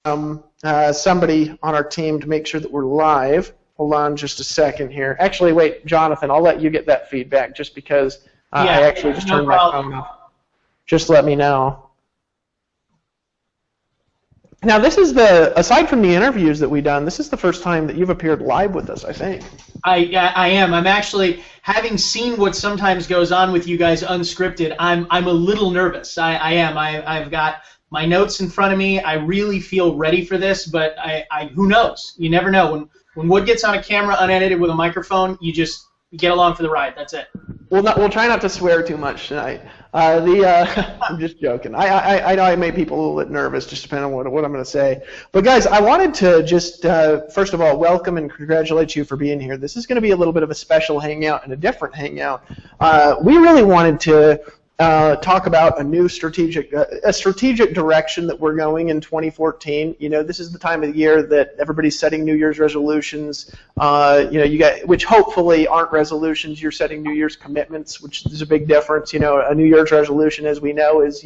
somebody on our team to make sure that we're live. Hold on just a second here. Actually, wait, Jonathan, I'll let you get that feedback just because I actually just turned my phone off. Just let me know. Now, this is aside from the interviews that we've done, this is the first time that you've appeared live with us, I think. I am. I'm actually, having seen what sometimes goes on with you guys unscripted, I'm a little nervous. I am. I've got my notes in front of me. I really feel ready for this, but who knows? You never know. When Wood gets on a camera unedited with a microphone, you get along for the ride. That's it. We'll try not to swear too much tonight. I'm just joking. I know I made people a little bit nervous, just depending on what I'm going to say. But guys, I wanted to just first of all welcome and congratulate you for being here. This is going to be a little bit of a special hangout and a different hangout. We really wanted to talk about a new strategic direction that we're going in 2014. You know, this is the time of the year that everybody's setting New Year's resolutions. You got, which hopefully aren't resolutions. You're setting New Year's commitments, which is a big difference. You know, a New Year's resolution, as we know, is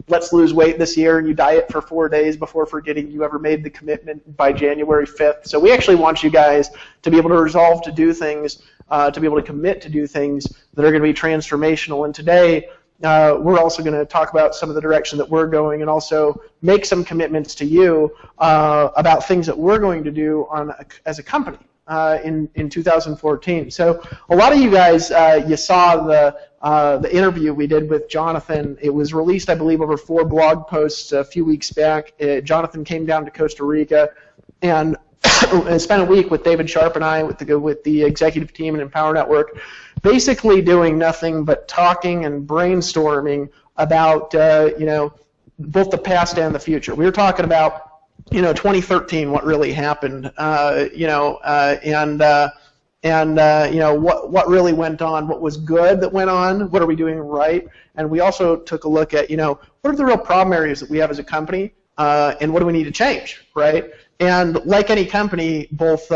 let's lose weight this year, and you diet for 4 days before forgetting you ever made the commitment by January 5th. So we actually want you guys to be able to resolve to do things, to be able to commit to do things that are going to be transformational. And today, we're also going to talk about some of the direction that we're going and also make some commitments to you about things that we're going to do as a company in 2014. So a lot of you guys, you saw the interview we did with Jonathan. It was released, I believe, over 4 blog posts a few weeks back. Jonathan came down to Costa Rica and spent a week with David Sharp and I with the executive team and Empower Network, basically doing nothing but talking and brainstorming about both the past and the future. We were talking about 2013, what really happened, what really went on, what was good that went on, what are we doing right, and we also took a look at what are the real problem areas that we have as a company, and what do we need to change, right? And like any company, both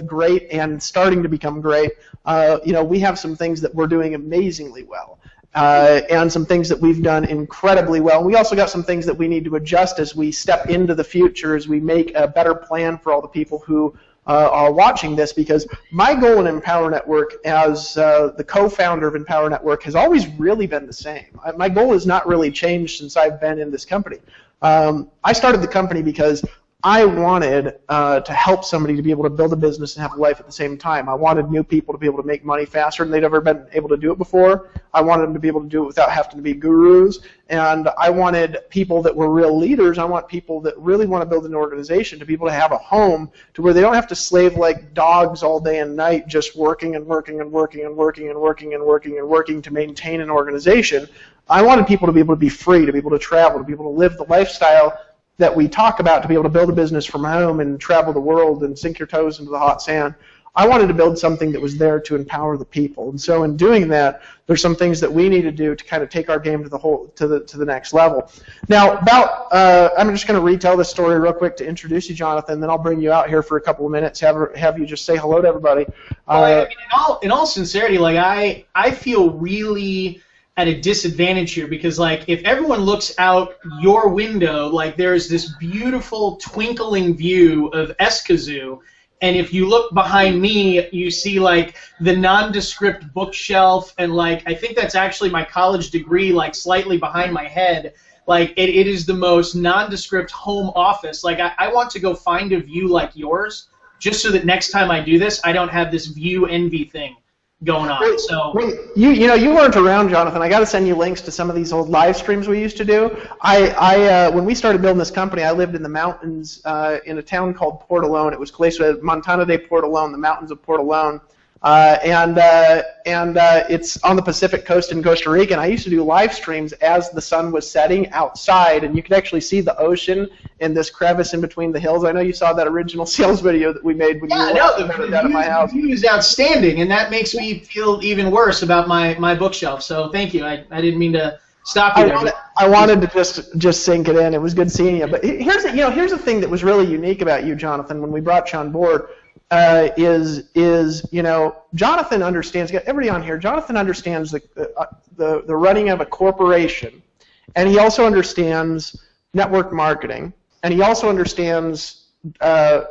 great and starting to become great, we have some things that we're doing amazingly well, and some things that we've done incredibly well. And we also got some things that we need to adjust as we step into the future, as we make a better plan for all the people who are watching this. Because my goal in Empower Network, as the co-founder of Empower Network, has always really been the same. My goal has not really changed since I've been in this company. I started the company because I wanted to help somebody to be able to build a business and have a life at the same time. I wanted new people to be able to make money faster than they'd ever been able to do it before. I wanted them to be able to do it without having to be gurus. And I wanted people that were real leaders. I want people that really want to build an organization to be able to have a home to where they don't have to slave like dogs all day and night just working and working and working and working and working and working and working to maintain an organization. I wanted people to be able to be free, to be able to travel, to be able to live the lifestyle that we talk about, to be able to build a business from home and travel the world and sink your toes into the hot sand. I wanted to build something that was there to empower the people. And so in doing that, there's some things that we need to do to kind of take our game to the next level. Now, I'm just going to retell this story real quick to introduce you, Jonathan, then I'll bring you out here for a couple of minutes, have you just say hello to everybody. In all sincerity, like I feel really at a disadvantage here, because like if everyone looks out your window, like there's this beautiful twinkling view of Escazú, and if you look behind me, you see like the nondescript bookshelf, and like I think that's actually my college degree, like slightly behind my head. Like it is the most nondescript home office. Like I want to go find a view like yours, just so that next time I do this, I don't have this view envy thing going on. So you weren't around, Jonathan. I got to send you links to some of these old live streams we used to do. When we started building this company, I lived in the mountains in a town called Portalone. It was Montana de Portalone, the mountains of Portalone. It's on the Pacific coast in Costa Rica, and I used to do live streams as the sun was setting outside, and you could actually see the ocean in this crevice in between the hills. I know you saw that original sales video that we made when you were out at my house. The view is outstanding, and that makes me feel even worse about my bookshelf, so thank you. I didn't mean to stop you there. I wanted to just sink it in. It was good seeing you. But here's the thing that was really unique about you, Jonathan, when we brought you on board. Jonathan understands. Everybody on here, Jonathan understands the running of a corporation, and he also understands network marketing, and he also understands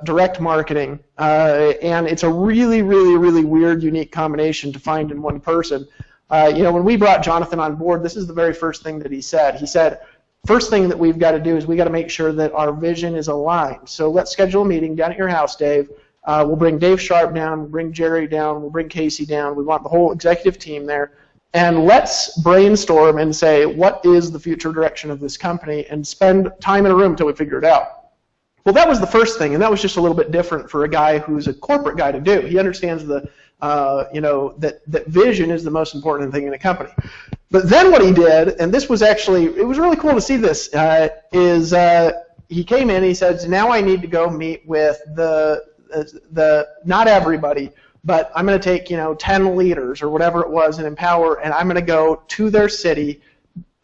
direct marketing, and it's a really, really, really weird, unique combination to find in one person. When we brought Jonathan on board, this is the very first thing that he said. He said, first thing that we've got to do is we got to make sure that our vision is aligned. So let's schedule a meeting down at your house, Dave. We'll bring Dave Sharp down, we'll bring Jerry down, we'll bring Casey down. We want the whole executive team there. And let's brainstorm and say, what is the future direction of this company, and spend time in a room until we figure it out. Well, that was the first thing, and that was just a little bit different for a guy who's a corporate guy to do. He understands that vision is the most important thing in a company. But then what he did, and this was actually, it was really cool to see this, is he came in and he said, now I need to go meet with not everybody, but I'm going to take 10 leaders or whatever it was in Empower, and I'm going to go to their city,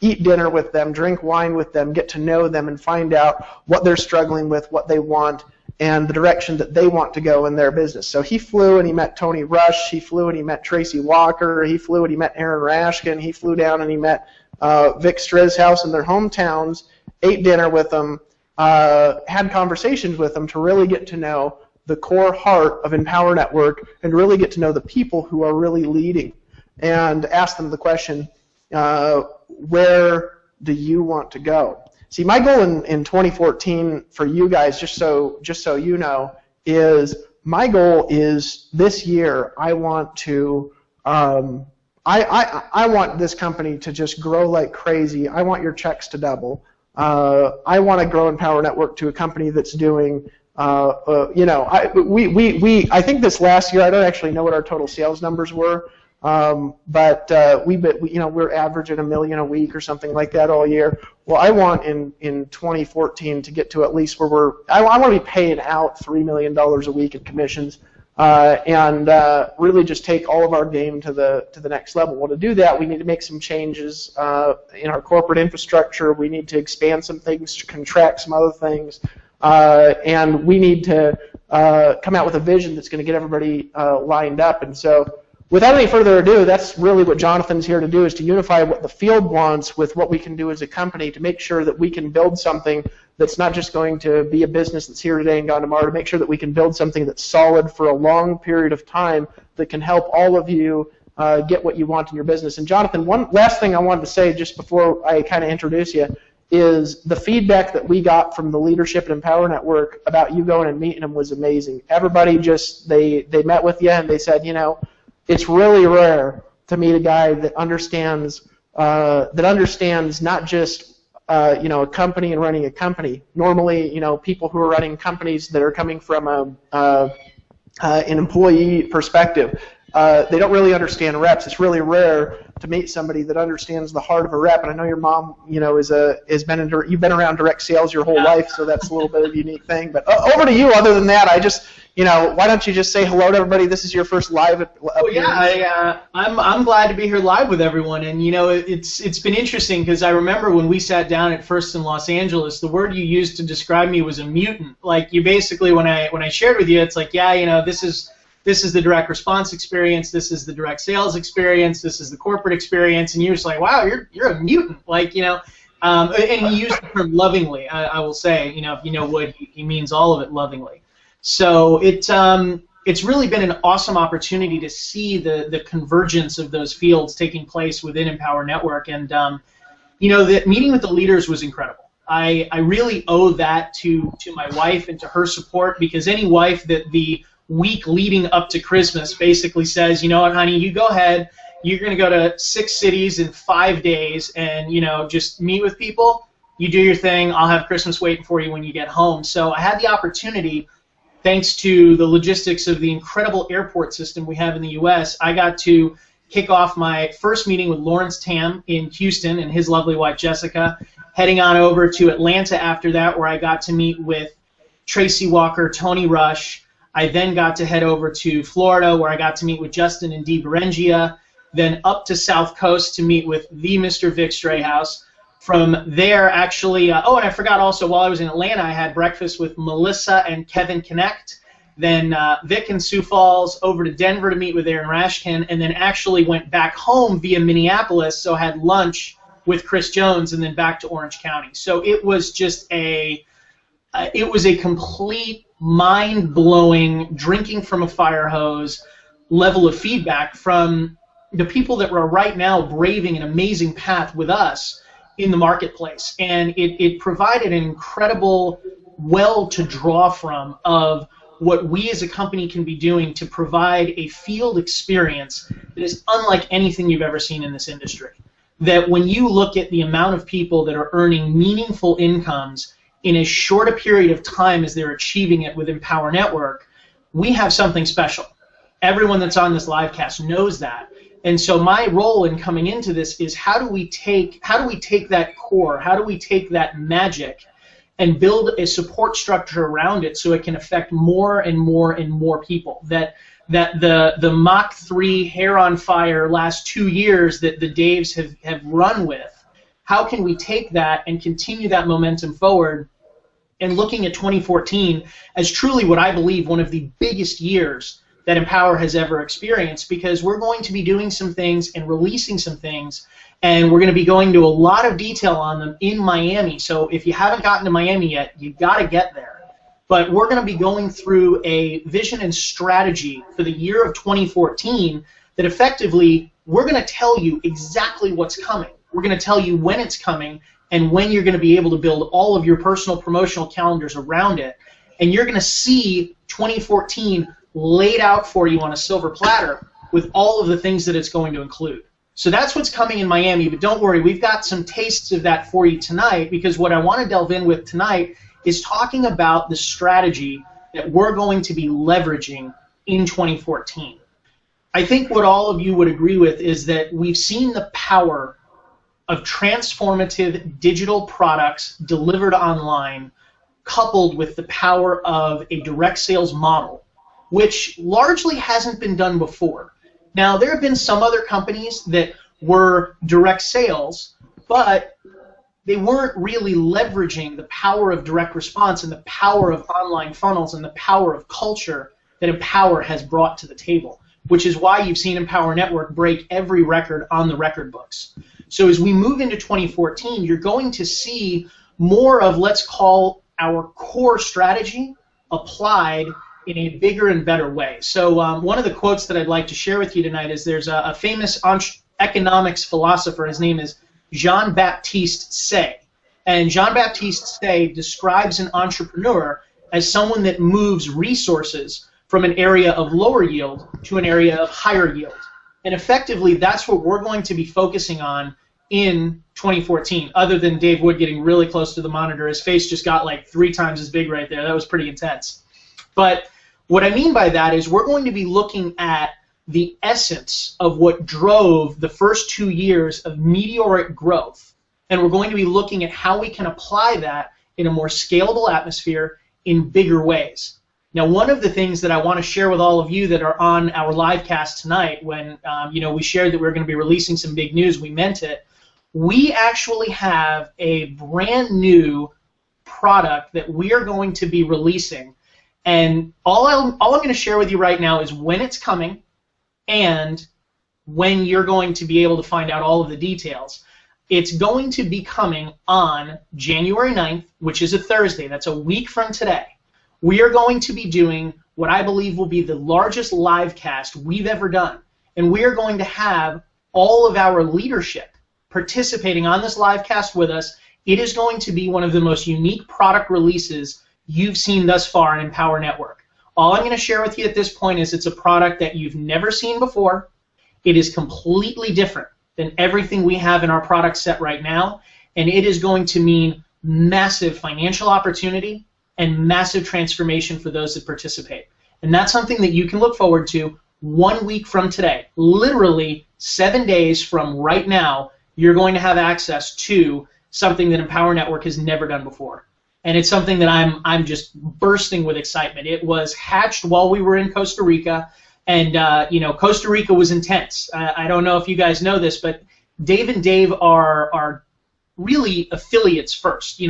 eat dinner with them, drink wine with them, get to know them, and find out what they're struggling with, what they want, and the direction that they want to go in their business. So he flew and he met Tony Rush, he flew and he met Tracy Walker, he flew and he met Aaron Rashkin, he flew down and he met Vic Strezhaus in their hometowns, ate dinner with them, had conversations with them to really get to know the core heart of Empower Network and really get to know the people who are really leading, and ask them the question, where do you want to go? See, my goal in 2014 for you guys, just so you know, is my goal is this year I want to I want this company to just grow like crazy. I want your checks to double. I want to grow Empower Network to a company that's doing I think this last year, I don't actually know what our total sales numbers were, but we're averaging $1 million a week or something like that all year. Well, I want in 2014 to get to at least where I want to be paying out $3 million a week in commissions, and really just take all of our game to the next level. Well, to do that, we need to make some changes in our corporate infrastructure. We need to expand some things, contract some other things. And we need to come out with a vision that's going to get everybody lined up. And so without any further ado, that's really what Jonathan's here to do, is to unify what the field wants with what we can do as a company to make sure that we can build something that's not just going to be a business that's here today and gone tomorrow, to make sure that we can build something that's solid for a long period of time that can help all of you get what you want in your business. And Jonathan, one last thing I wanted to say just before I kind of introduce you is the feedback that we got from the leadership at Empower Network about you going and meeting them was amazing. Everybody just, they met with you and they said, it's really rare to meet a guy that understands not just a company and running a company. Normally, people who are running companies that are coming from an employee perspective, they don't really understand reps. It's really rare to meet somebody that understands the heart of a rep. And I know your mom, you've been around direct sales your whole life, so that's a little bit of a unique thing. But over to you. Other than that, I just, why don't you just say hello to everybody? This is your first live. I'm glad to be here live with everyone. And it's been interesting because I remember when we sat down at first in Los Angeles, the word you used to describe me was a mutant. Like, you basically, when I shared with you, it's like, this is the direct response experience, this is the direct sales experience, this is the corporate experience, and you're just like, wow, you're a mutant, and he used the term lovingly. I will say, if you know Wood, he means all of it lovingly. So it's really been an awesome opportunity to see the convergence of those fields taking place within Empower Network, and the meeting with the leaders was incredible. I really owe that to my wife and to her support, because any wife that the week leading up to Christmas basically says, you know what, honey, you go ahead, you're going to go to 6 cities in 5 days and, just meet with people, you do your thing, I'll have Christmas waiting for you when you get home. So I had the opportunity, thanks to the logistics of the incredible airport system we have in the U.S., I got to kick off my first meeting with Lawrence Tam in Houston and his lovely wife Jessica, heading on over to Atlanta after that, where I got to meet with Tracy Walker, Tony Rush. I then got to head over to Florida, where I got to meet with Justin and Dee Berengia, then up to South Coast to meet with the Mr. Vic Strezhaus. From there, actually, and I forgot also, while I was in Atlanta, I had breakfast with Melissa and Kevin Connect, then Vic and Sioux Falls, over to Denver to meet with Aaron Rashkin, and then actually went back home via Minneapolis, so had lunch with Chris Jones, and then back to Orange County. So it was just a it was a complete mind-blowing, drinking from a fire hose level of feedback from the people that were right now braving an amazing path with us in the marketplace. And it provided an incredible well to draw from of what we as a company can be doing to provide a field experience that is unlike anything you've ever seen in this industry. That when you look at the amount of people that are earning meaningful incomes in as short a period of time as they're achieving it with Empower Network, we have something special. Everyone that's on this live cast knows that. And so my role in coming into this is how do we take that core, how do we take that magic and build a support structure around it so it can affect more and more and more people. That the Mach 3 hair on fire last 2 years that the Daves have run with, how can we take that and continue that momentum forward, and looking at 2014 as truly what I believe one of the biggest years that Empower has ever experienced, because we're going to be doing some things and releasing some things, and we're going to be going into a lot of detail on them in Miami. So if you haven't gotten to Miami yet, you've got to get there. But we're going to be going through a vision and strategy for the year of 2014 that effectively we're going to tell you exactly what's coming. We're going to tell you when it's coming and when you're going to be able to build all of your personal promotional calendars around it. And you're going to see 2014 laid out for you on a silver platter with all of the things that it's going to include. So that's what's coming in Miami, but don't worry, we've got some tastes of that for you tonight, because what I want to delve in with tonight is talking about the strategy that we're going to be leveraging in 2014. I think what all of you would agree with is that we've seen the power of transformative digital products delivered online coupled with the power of a direct sales model, which largely hasn't been done before. Now, there have been some other companies that were direct sales, but they weren't really leveraging the power of direct response and the power of online funnels and the power of culture that Empower has brought to the table, which is why you've seen Empower Network break every record on the record books. So as we move into 2014, you're going to see more of, let's call, our core strategy applied in a bigger and better way. So one of the quotes that I'd like to share with you tonight is there's a famous economics philosopher. His name is Jean-Baptiste Say. And Jean-Baptiste Say describes an entrepreneur as someone that moves resources from an area of lower yield to an area of higher yield. And effectively, that's what we're going to be focusing on in 2014, other than Dave Wood getting really close to the monitor. His face just got like 3 times as big right there. That was pretty intense. But what I mean by that is we're going to be looking at the essence of what drove the first 2 years of meteoric growth, and we're going to be looking at how we can apply that in a more scalable atmosphere in bigger ways. Now, one of the things that I want to share with all of you that are on our live cast tonight, when we shared that we were going to be releasing some big news, we meant it. We actually have a brand new product that we are going to be releasing. And all I'm going to share with you right now is when it's coming and when you're going to be able to find out all of the details. It's going to be coming on January 9th, which is a Thursday. That's a week from today. We are going to be doing what I believe will be the largest live cast we've ever done. And we are going to have all of our leadership participating on this live cast with us. It is going to be one of the most unique product releases you've seen thus far in Empower Network. All I'm going to share with you at this point is it's a product that you've never seen before. It is completely different than everything we have in our product set right now, and it is going to mean massive financial opportunity and massive transformation for those that participate. And that's something that you can look forward to 1 week from today. Literally 7 days from right now, you're going to have access to something that Empower Network has never done before. And it's something that I'm just bursting with excitement. It was hatched while we were in Costa Rica, and Costa Rica was intense. I don't know if you guys know this, but Dave and Dave are really affiliates first.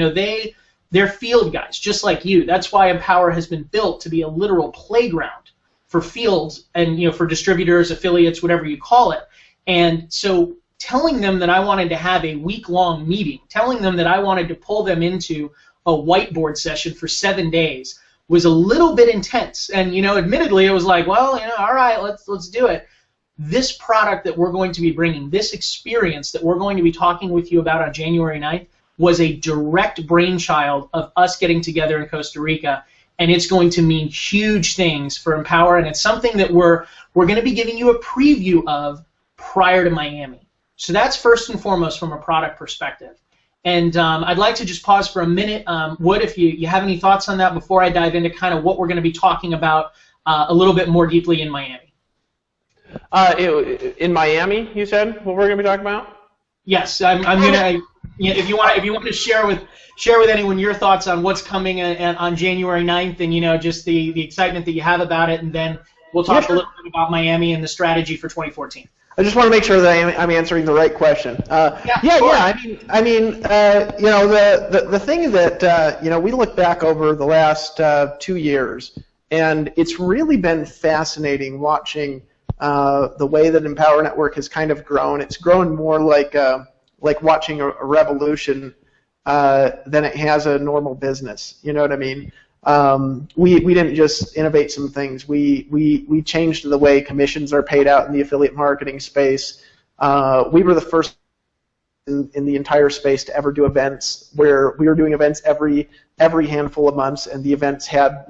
They're field guys, just like you. That's why Empower has been built to be a literal playground for fields and for distributors, affiliates, whatever you call it. And so telling them that I wanted to have a week-long meeting, telling them that I wanted to pull them into a whiteboard session for 7 days was a little bit intense. And, admittedly, it was like, well, all right, let's do it. This product that we're going to be bringing, this experience that we're going to be talking with you about on January 9th, was a direct brainchild of us getting together in Costa Rica, and it's going to mean huge things for Empower, and it's something that we're going to be giving you a preview of prior to Miami. So that's first and foremost from a product perspective. And I'd like to just pause for a minute. Wood, if you have any thoughts on that before I dive into kind of what we're going to be talking about a little bit more deeply in Miami. In Miami, you said what we're going to be talking about? Yes, I'm gonna. If you want to share with anyone your thoughts on what's coming on January 9th, and just the excitement that you have about it, and then we'll talk a little bit about Miami and the strategy for 2014. I just want to make sure that I'm answering the right question. Yeah. I mean, the thing that we look back over the last 2 years, and it's really been fascinating watching the way that Empower Network has kind of grown. It's grown more like watching a revolution than it has a normal business. You know what I mean? We didn't just innovate some things. We changed the way commissions are paid out in the affiliate marketing space. We were the first in the entire space to ever do events where we were doing events every handful of months, and the events had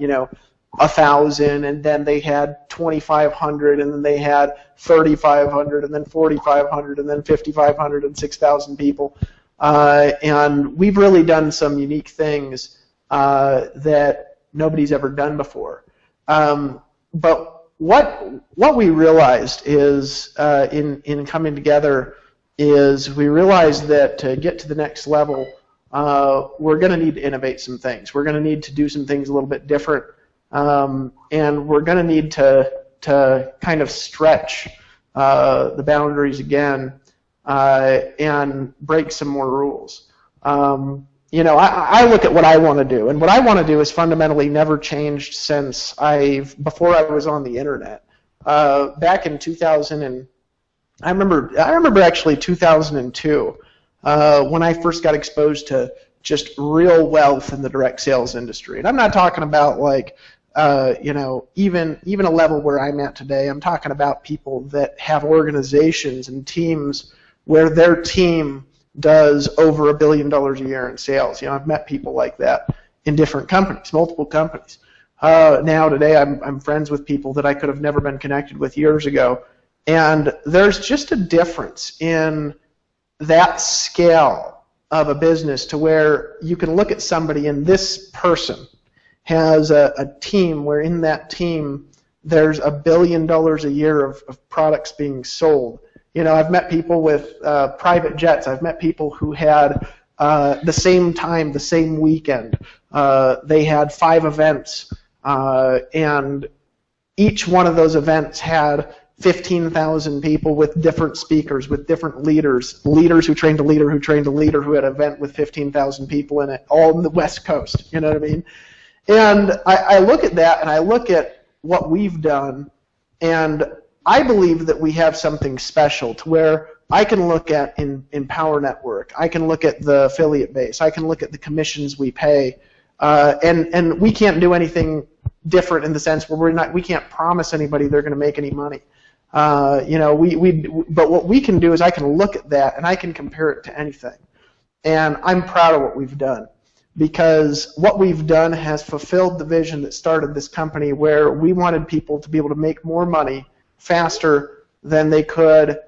1,000, and then they had 2,500, and then they had 3,500, and then 4,500, and then 5,500, and 6,000 people. And we've really done some unique things that nobody's ever done before. But what we realized is in coming together is we realized that to get to the next level, we're going to need to innovate some things. We're going to need to do some things a little bit different. And we're going to need to kind of stretch the boundaries again and break some more rules. I look at what I want to do, and what I want to do is fundamentally never changed since before I was on the internet. Back in 2000, and I remember actually 2002 when I first got exposed to just real wealth in the direct sales industry. And I'm not talking about like even a level where I'm at today. I'm talking about people that have organizations and teams where their team does over $1 billion a year in sales. I've met people like that in different companies, multiple companies. Now today I'm friends with people that I could have never been connected with years ago. And there's just a difference in that scale of a business to where you can look at somebody and this person has a team where in that team there's $1 billion a year of products being sold. I've met people with private jets. I've met people who had the same time, the same weekend. They had 5 events, and each one of those events had 15,000 people with different speakers, with different leaders who trained a leader, who trained a leader, who had an event with 15,000 people in it, all in the West Coast. You know what I mean? And I look at that, and I look at what we've done, and I believe that we have something special to where I can look at in Empower Network, I can look at the affiliate base, I can look at the commissions we pay, and we can't do anything different in the sense where we can't promise anybody they're going to make any money. But what we can do is I can look at that and I can compare it to anything. And I'm proud of what we've done, because what we've done has fulfilled the vision that started this company, where we wanted people to be able to make more money faster than they could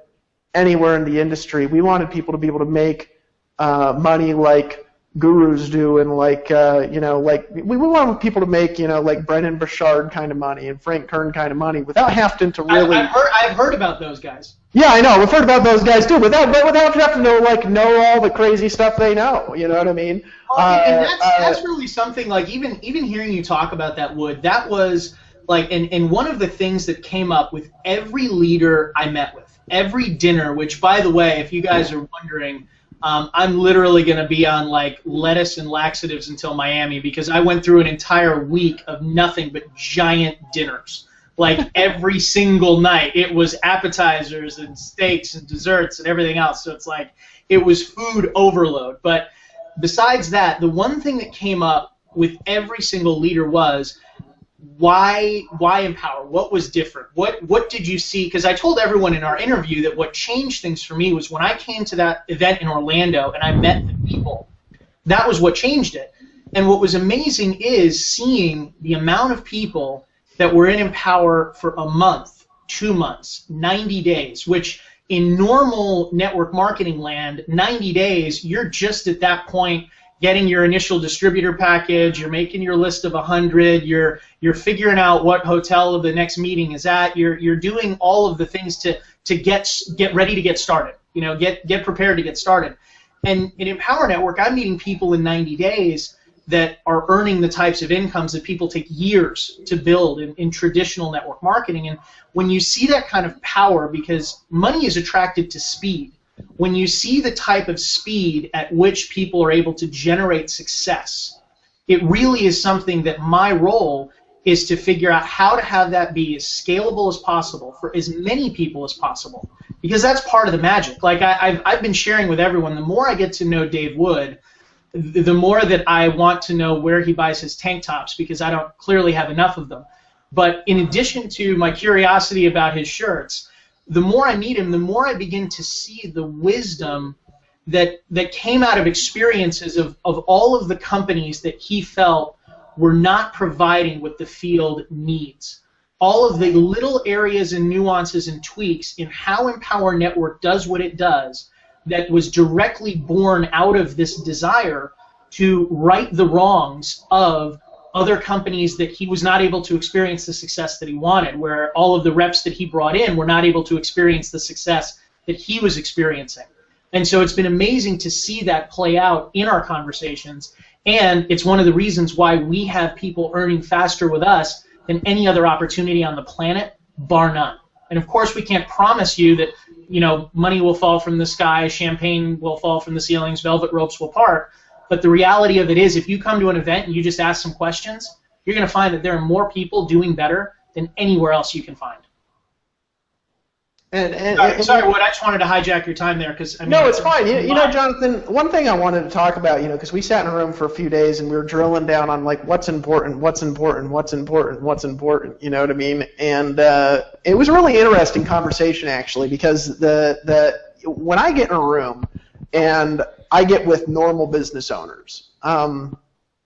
anywhere in the industry. We wanted people to be able to make money like gurus do, and like we wanted people to make like Brendan Burchard kind of money and Frank Kern kind of money without having to really. I've heard about those guys. Yeah, I know. We've heard about those guys too, without having to know all the crazy stuff they know. You know what I mean? And that's really something. Like even hearing you talk about that, Wood, that was like, and one of the things that came up with every leader I met with, every dinner. Which, by the way, if you guys are wondering, I'm literally going to be on like lettuce and laxatives until Miami, because I went through an entire week of nothing but giant dinners. Like every single night, it was appetizers and steaks and desserts and everything else. So it's like it was food overload. But besides that, the one thing that came up with every single leader was, why Empower? What was different? What did you see? Because I told everyone in our interview that what changed things for me was when I came to that event in Orlando and I met the people. That was what changed it. And what was amazing is seeing the amount of people that were in Empower for a month, 2 months, 90 days, which in normal network marketing land, 90 days, you're just at that point getting your initial distributor package, you're making your list of 100, you're figuring out what hotel the next meeting is at, you're doing all of the things to get ready to get started, get prepared to get started. And in Empower Network, I'm meeting people in 90 days that are earning the types of incomes that people take years to build in traditional network marketing. And when you see that kind of power, because money is attracted to speed, when you see the type of speed at which people are able to generate success, it really is something that my role is to figure out how to have that be as scalable as possible for as many people as possible, because that's part of the magic. Like I've been sharing with everyone, the more I get to know Dave Wood, the more that I want to know where he buys his tank tops, because I don't clearly have enough of them. But in addition to my curiosity about his shirts, the more I meet him, the more I begin to see the wisdom that came out of experiences of all of the companies that he felt were not providing what the field needs. All of the little areas and nuances and tweaks in how Empower Network does what it does that was directly born out of this desire to right the wrongs of other companies that he was not able to experience the success that he wanted, where all of the reps that he brought in were not able to experience the success that he was experiencing. And so it's been amazing to see that play out in our conversations, and it's one of the reasons why we have people earning faster with us than any other opportunity on the planet, bar none. And of course we can't promise you that money will fall from the sky, champagne will fall from the ceilings, velvet ropes will part. But the reality of it is, if you come to an event and you just ask some questions, you're going to find that there are more people doing better than anywhere else you can find. Sorry, Wood, I just wanted to hijack your time there, because no, it's fine. You know, Jonathan, one thing I wanted to talk about, because we sat in a room for a few days and we were drilling down on like what's important, what's important, what's important, what's important. You know what I mean? And it was a really interesting conversation actually, because when I get in a room and I get with normal business owners,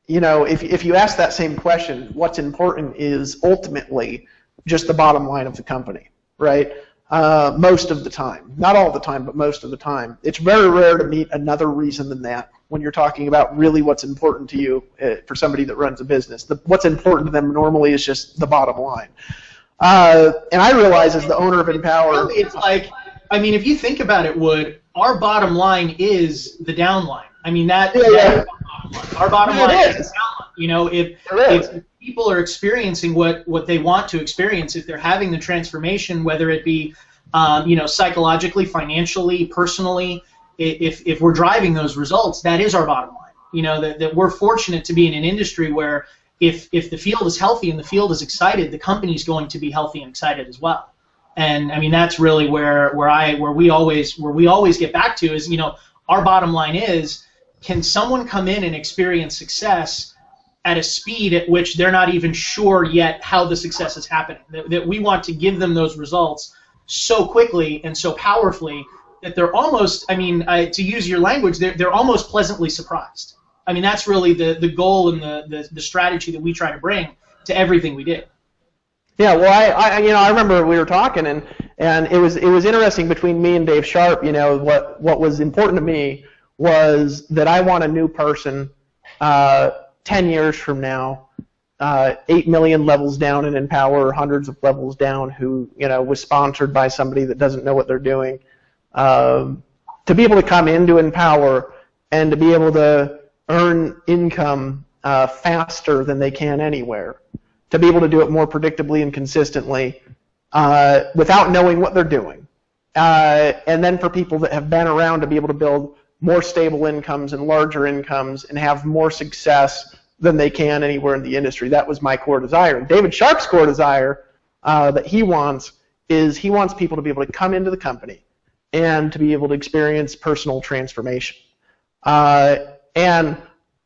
if you ask that same question, what's important is ultimately just the bottom line of the company, right? Most of the time. Not all the time, but most of the time. It's very rare to meet another reason than that when you're talking about really what's important to you for somebody that runs a business. What's important to them normally is just the bottom line. And I realize as the owner of Empower... It's like, if you think about it, Wood, our bottom line is the downline. Our bottom line is the downline. If people are experiencing what they want to experience, if they're having the transformation, whether it be psychologically, financially, personally, if we're driving those results, that is our bottom line. That we're fortunate to be in an industry where if the field is healthy and the field is excited, the company's going to be healthy and excited as well. And that's really where we always get back to is, our bottom line is, can someone come in and experience success at a speed at which they're not even sure yet how the success is happening? That we want to give them those results so quickly and so powerfully that they're almost, to use your language, they're almost pleasantly surprised. That's really the goal and the strategy that we try to bring to everything we do. Yeah, well, I remember we were talking, and it was interesting between me and Dave Sharp. What was important to me was that I want a new person 10 years from now, 8 million levels down in Empower, hundreds of levels down, who was sponsored by somebody that doesn't know what they're doing, to be able to come into Empower and to be able to earn income faster than they can anywhere, to be able to do it more predictably and consistently without knowing what they're doing, and then for people that have been around to be able to build more stable incomes and larger incomes and have more success than they can anywhere in the industry. That was my core desire. David Sharp's core desire that he wants is he wants people to be able to come into the company and to be able to experience personal transformation. And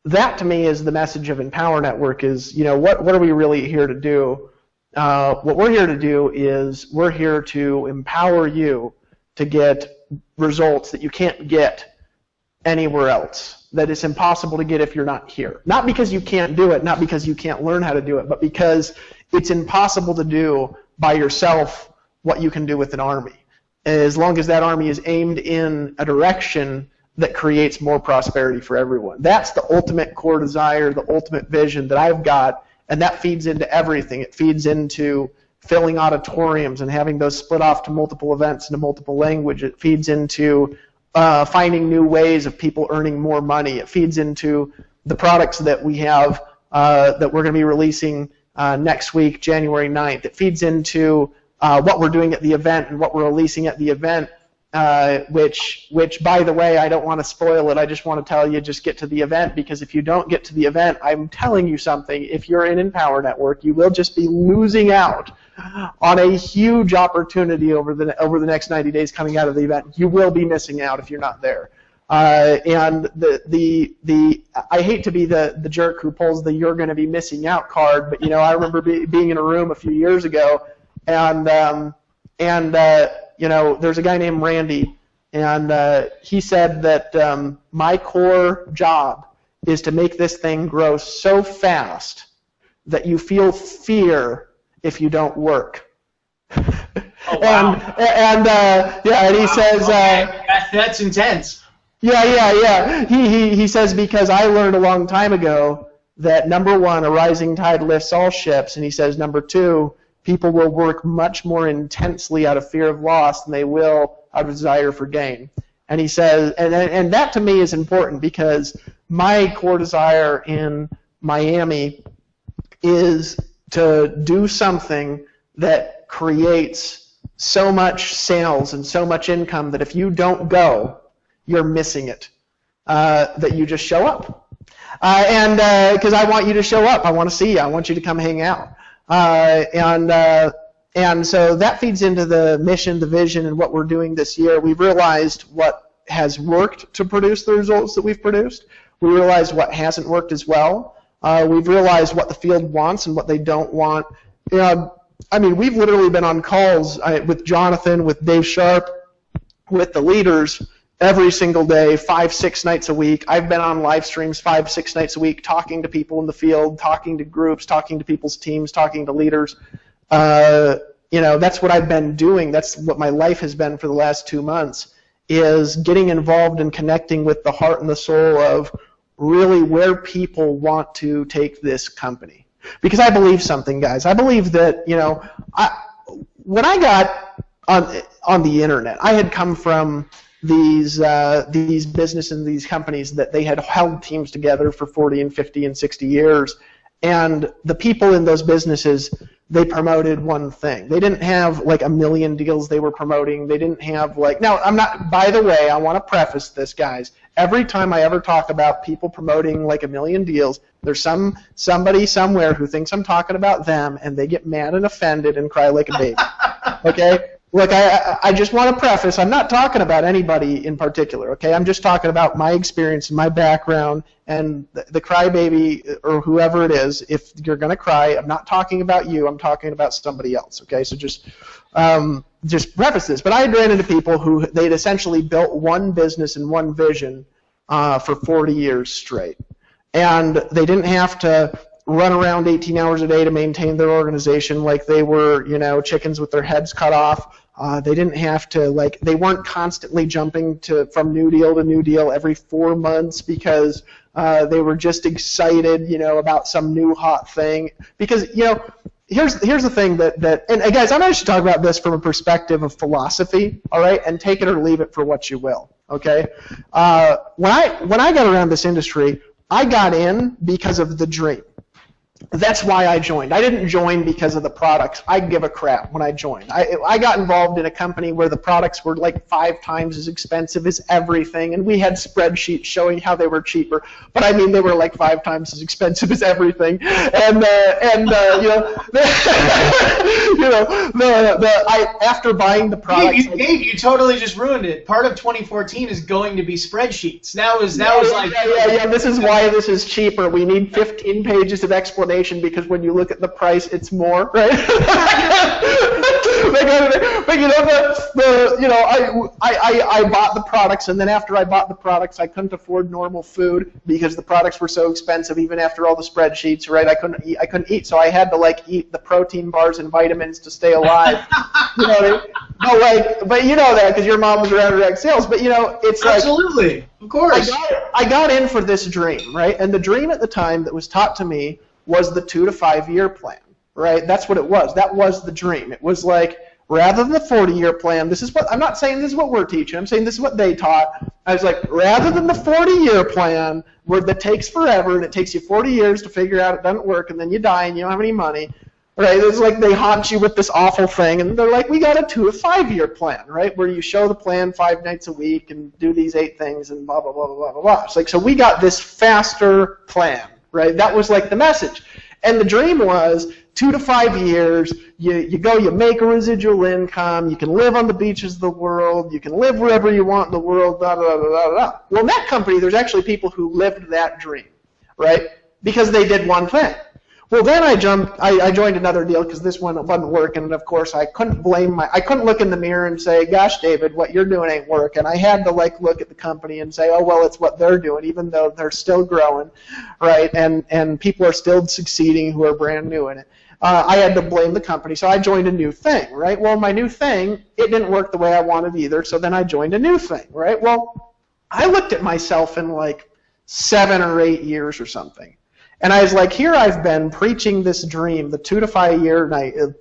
that to me is the message of Empower Network is, what are we really here to do? What we're here to do is we're here to empower you to get results that you can't get anywhere else, that it's impossible to get if you're not here. Not because you can't do it, not because you can't learn how to do it, but because it's impossible to do by yourself what you can do with an army, as long as that army is aimed in a direction that creates more prosperity for everyone. That's the ultimate core desire, the ultimate vision that I've got, and that feeds into everything. It feeds into filling auditoriums and having those split off to multiple events into multiple language. It feeds into finding new ways of people earning more money. It feeds into the products that we have that we're going to be releasing next week, January 9th. It feeds into what we're doing at the event and what we're releasing at the event, which, by the way, I don't want to spoil it. I just want to tell you, just get to the event, because if you don't get to the event, I'm telling you something. If you're in Empower Network, you will just be losing out on a huge opportunity over the next 90 days coming out of the event. You will be missing out if you're not there. And I hate to be the jerk who pulls the "you're going to be missing out" card, but I remember being in a room a few years ago, and there's a guy named Randy, and he said that my core job is to make this thing grow so fast that you feel fear if you don't work. Oh, wow. and he says, that's intense. Yeah. He says, because I learned a long time ago that number one, a rising tide lifts all ships, and he says number two, people will work much more intensely out of fear of loss than they will out of desire for gain. And he says, and that to me is important, because my core desire in Miami is to do something that creates so much sales and so much income that if you don't go, you're missing it. That you just show up. Because I want you to show up. I want to see you. I want you to come hang out. And so that feeds into the mission, the vision, and what we're doing this year. We've realized what has worked to produce the results that we've produced. We realized what hasn't worked as well. We've realized what the field wants and what they don't want. We've literally been on calls with Jonathan, with Dave Sharp, with the leaders every single day, 5-6 nights a week. I've been on live streams 5-6 nights a week, talking to people in the field, talking to groups, talking to people's teams, talking to leaders. That's what I've been doing. That's what my life has been for the last 2 months, is getting involved and connecting with the heart and the soul of really where people want to take this company. Because I believe something, guys. I believe that, when I got on the internet, I had come from these businesses and these companies that they had held teams together for 40 and 50 and 60 years, and the people in those businesses, they promoted one thing. They didn't have like a million deals they were promoting. They didn't have now I'm not, by the way, I want to preface this, guys. Every time I ever talk about people promoting like a million deals, there's somebody somewhere who thinks I'm talking about them, and they get mad and offended and cry like a baby. Okay? Look, I just want to preface, I'm not talking about anybody in particular, okay? I'm just talking about my experience and my background, and the crybaby or whoever it is, if you're going to cry, I'm not talking about you, I'm talking about somebody else, okay? So just preface this. But I had ran into people who they'd essentially built one business and one vision for 40 years straight. And they didn't have to run around 18 hours a day to maintain their organization like they were, chickens with their heads cut off. They didn't have to, they weren't constantly jumping from new deal to new deal every 4 months because they were just excited, about some new hot thing. Because, here's the thing and guys, I'm going to talk about this from a perspective of philosophy, all right, and take it or leave it for what you will, okay? When I got around this industry, I got in because of the dream. That's why I joined. I didn't join because of the products. I give a crap when I joined. I got involved in a company where the products were like 5 times as expensive as everything, and we had spreadsheets showing how they were cheaper. But I mean, they were like 5 times as expensive as everything. And after buying the product. Dave, you totally just ruined it. Part of 2014 is going to be spreadsheets. That was like. Yeah. This is why this is cheaper. We need 15 pages of explanation because when you look at the price, it's more, right? But I bought the products, and then after I bought the products, I couldn't afford normal food because the products were so expensive. Even after all the spreadsheets, right? I couldn't eat, so I had to eat the protein bars and vitamins to stay alive. You know what I mean? But you know that because your mom was around direct sales. But it's absolutely, of course. I got in for this dream, right? And the dream at the time that was taught to me was the 2 to 5 year plan, right? That's what it was. That was the dream. It was like, rather than the 40-year plan, I'm not saying this is what we're teaching. I'm saying this is what they taught. I was like, rather than the 40-year plan that takes forever and it takes you 40 years to figure out it doesn't work and then you die and you don't have any money, right? It's like they haunt you with this awful thing, and they're like, we got a 2 to 5 year plan, right? Where you show the plan 5 nights a week and do these 8 things and blah, blah, blah, blah, blah, blah. It's like, so we got this faster plan, right? That was like the message. And the dream was 2 to 5 years, you make a residual income, you can live on the beaches of the world, you can live wherever you want in the world, blah, blah, blah, blah, blah. Well, in that company, there's actually people who lived that dream, right? Because they did one thing. Well, then I joined another deal because this one wasn't working, and of course I couldn't I couldn't look in the mirror and say, gosh, David, what you're doing ain't working. I had to look at the company and say, oh, well, it's what they're doing, even though they're still growing, right? And people are still succeeding who are brand new in it. I had to blame the company, so I joined a new thing, right? Well, my new thing, it didn't work the way I wanted either, so then I joined a new thing, right? Well, I looked at myself in 7 or 8 years or something. And I was like, here I've been preaching this dream, the 2 to 5 year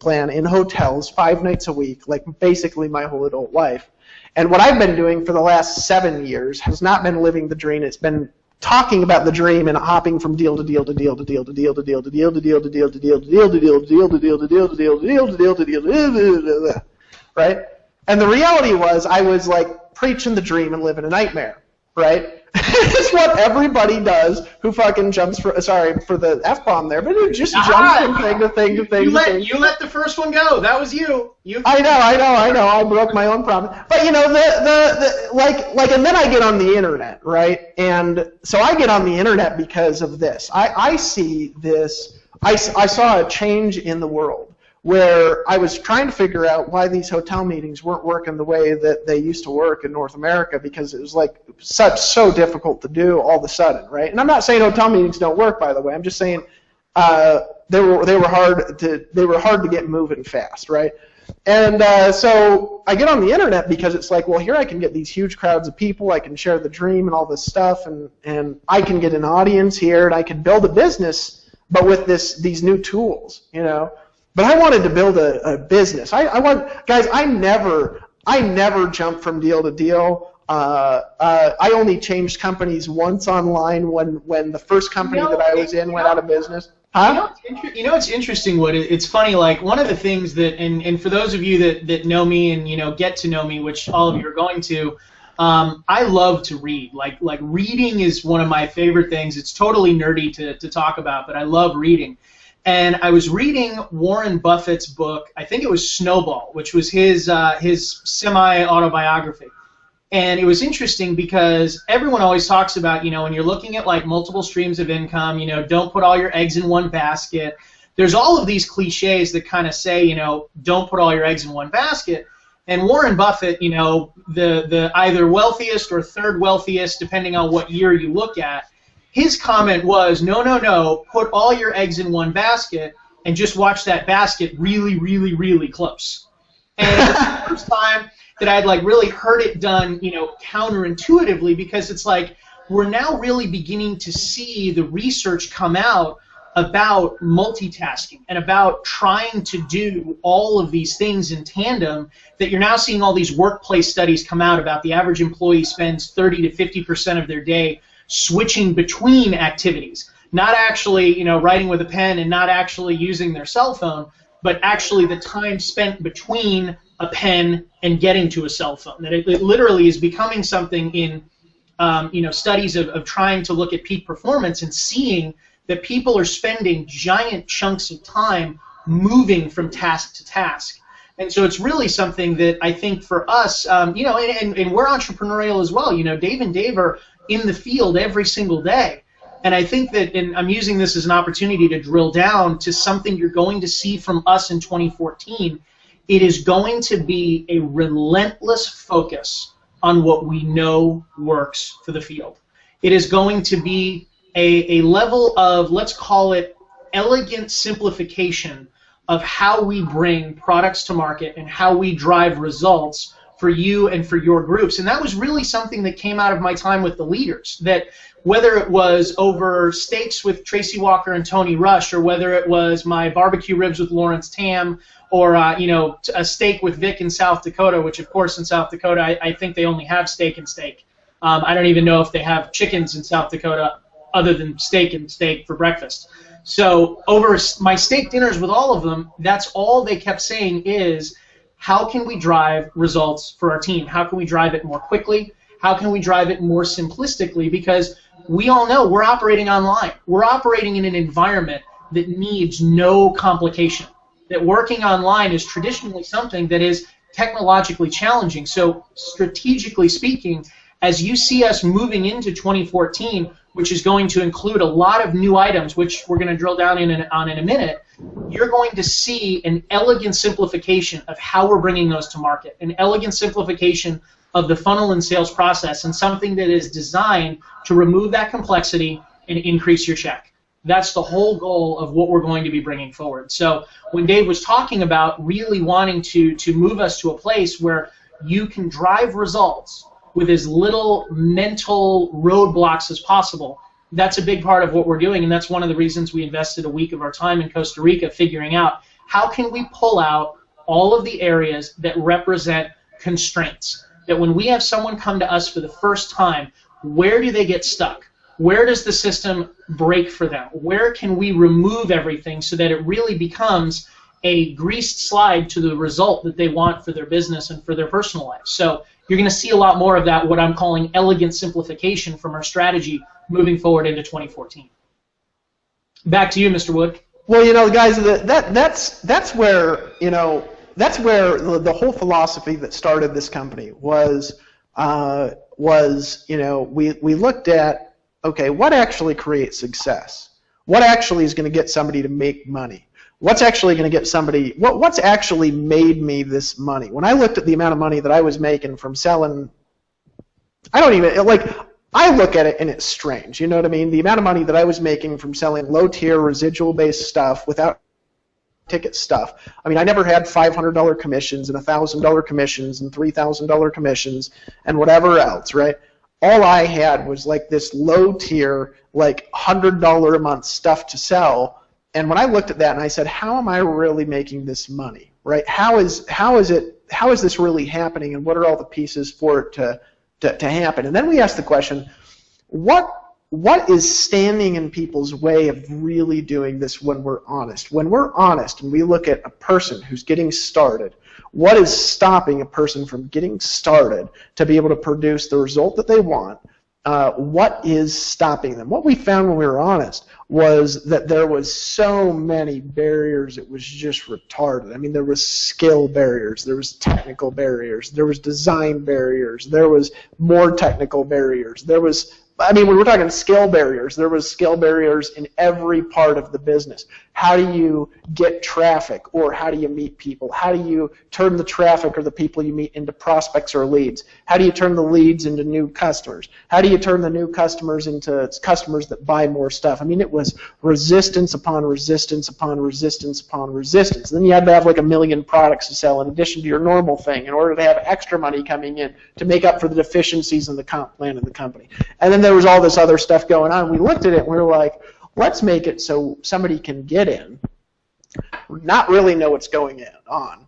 plan in hotels 5 nights a week, basically my whole adult life. And what I've been doing for the last 7 years has not been living the dream. It's been talking about the dream and hopping from deal to deal to deal to deal to deal to deal to deal to deal to deal to deal to deal to deal to deal to deal to deal to deal to deal to deal to deal to deal, right? And the reality was I was preaching the dream and living a nightmare, right? It's what everybody does who fucking jumps for the F-bomb there, but who just jumps from thing to thing to thing to thing. You let the first one go. That was you. I know. I broke my own promise. But and then I get on the internet, right? And so I get on the internet because of this. I see this. I saw a change in the world where I was trying to figure out why these hotel meetings weren't working the way that they used to work in North America, because it was so difficult to do all of a sudden, right? And I'm not saying hotel meetings don't work, by the way. I'm just saying they were hard to get moving fast, right? And so I get on the internet because it's well, here I can get these huge crowds of people, I can share the dream and all this stuff, and I can get an audience here, and I can build a business, but with these new tools, But I wanted to build a business. Guys, I never jumped from deal to deal. I only changed companies once online when the first company that I was in went out of business. Huh? It's interesting, Wood. It's funny, one of the things that, and for those of you that know me and, get to know me, which all of you are going to, I love to read. Like reading is one of my favorite things. It's totally nerdy to talk about, but I love reading. And I was reading Warren Buffett's book, I think it was Snowball, which was his semi-autobiography. And it was interesting because everyone always talks about, when you're looking at multiple streams of income, don't put all your eggs in one basket. There's all of these cliches that kind of say, don't put all your eggs in one basket. And Warren Buffett, the either wealthiest or third wealthiest, depending on what year you look at, his comment was, no, put all your eggs in one basket and just watch that basket really, really, really close. And it was the first time that I'd really heard it done, counterintuitively, because it's we're now really beginning to see the research come out about multitasking and about trying to do all of these things in tandem, that you're now seeing all these workplace studies come out about the average employee spends 30 to 50% of their day switching between activities, not actually, writing with a pen and not actually using their cell phone, but actually the time spent between a pen and getting to a cell phone. That it literally is becoming something in, studies of trying to look at peak performance and seeing that people are spending giant chunks of time moving from task to task. And so it's really something that I think for us, you know, and we're entrepreneurial as well. You know, Dave and Dave are in the field every single day. And I think that, and I'm using this as an opportunity to drill down to something you're going to see from us in 2014. It is going to be a relentless focus on what we know works for the field. It is going to be a level of, let's call it, elegant simplification of how we bring products to market and how we drive results for you and for your groups. And that was really something that came out of my time with the leaders, that whether it was over steaks with Tracy Walker and Tony Rush, or whether it was my barbecue ribs with Lawrence Tam, or you know, a steak with Vic in South Dakota, which of course in South Dakota I think they only have steak and steak. I don't even know if they have chickens in South Dakota other than steak and steak for breakfast. So over my steak dinners with all of them, that's all they kept saying is, how can we drive results for our team? How can we drive it more quickly? How can we drive it more simplistically? Because we all know we're operating online. We're operating in an environment that needs no complication. That working online is traditionally something that is technologically challenging. So strategically speaking, as you see us moving into 2014, which is going to include a lot of new items, which we're going to drill down on in a minute, you're going to see an elegant simplification of how we're bringing those to market, an elegant simplification of the funnel and sales process, and something that is designed to remove that complexity and increase your check. That's the whole goal of what we're going to be bringing forward. So when Dave was talking about really wanting to move us to a place where you can drive results with as little mental roadblocks as possible, that's a big part of what we're doing, and that's one of the reasons we invested a week of our time in Costa Rica figuring out how can we pull out all of the areas that represent constraints. That when we have someone come to us for the first time, where do they get stuck? Where does the system break for them? Where can we remove everything so that it really becomes a greased slide to the result that they want for their business and for their personal life? So you're going to see a lot more of that, what I'm calling elegant simplification from our strategy moving forward into 2014. Back to you, Mr. Wood. Well, you know, guys, that's where, you know, that's where the whole philosophy that started this company was, you know, we looked at, okay, what actually creates success? What actually is going to get somebody to make money? What's actually going to get somebody, what's actually made me this money? When I looked at the amount of money that I was making from selling, I don't even, like, I look at it and it's strange, you know what I mean? The amount of money that I was making from selling low-tier, residual-based stuff without ticket stuff. I mean, I never had $500 commissions and $1,000 commissions and $3,000 commissions and whatever else, right? All I had was like this low-tier, like $100 a month stuff to sell. And when I looked at that and I said, how am I really making this money, right? How is this really happening, and what are all the pieces for it to happen? And then we asked the question, what is standing in people's way of really doing this when we're honest? When we're honest and we look at a person who's getting started, what is stopping a person from getting started to be able to produce the result that they want? What is stopping them? What we found when we were honest was that there was so many barriers, it was just retarded. I mean, there was skill barriers, there was technical barriers, there was design barriers, there was more technical barriers, there was, I mean, when we're talking skill barriers, there was skill barriers in every part of the business. How do you get traffic, or how do you meet people? How do you turn the traffic or the people you meet into prospects or leads? How do you turn the leads into new customers? How do you turn the new customers into customers that buy more stuff? I mean, it was resistance upon resistance upon resistance upon resistance. And then you had to have like 1 million products to sell in addition to your normal thing in order to have extra money coming in to make up for the deficiencies in the comp plan of the company. And then there was all this other stuff going on. We looked at it and we were like, let's make it so somebody can get in, not really know what's going on,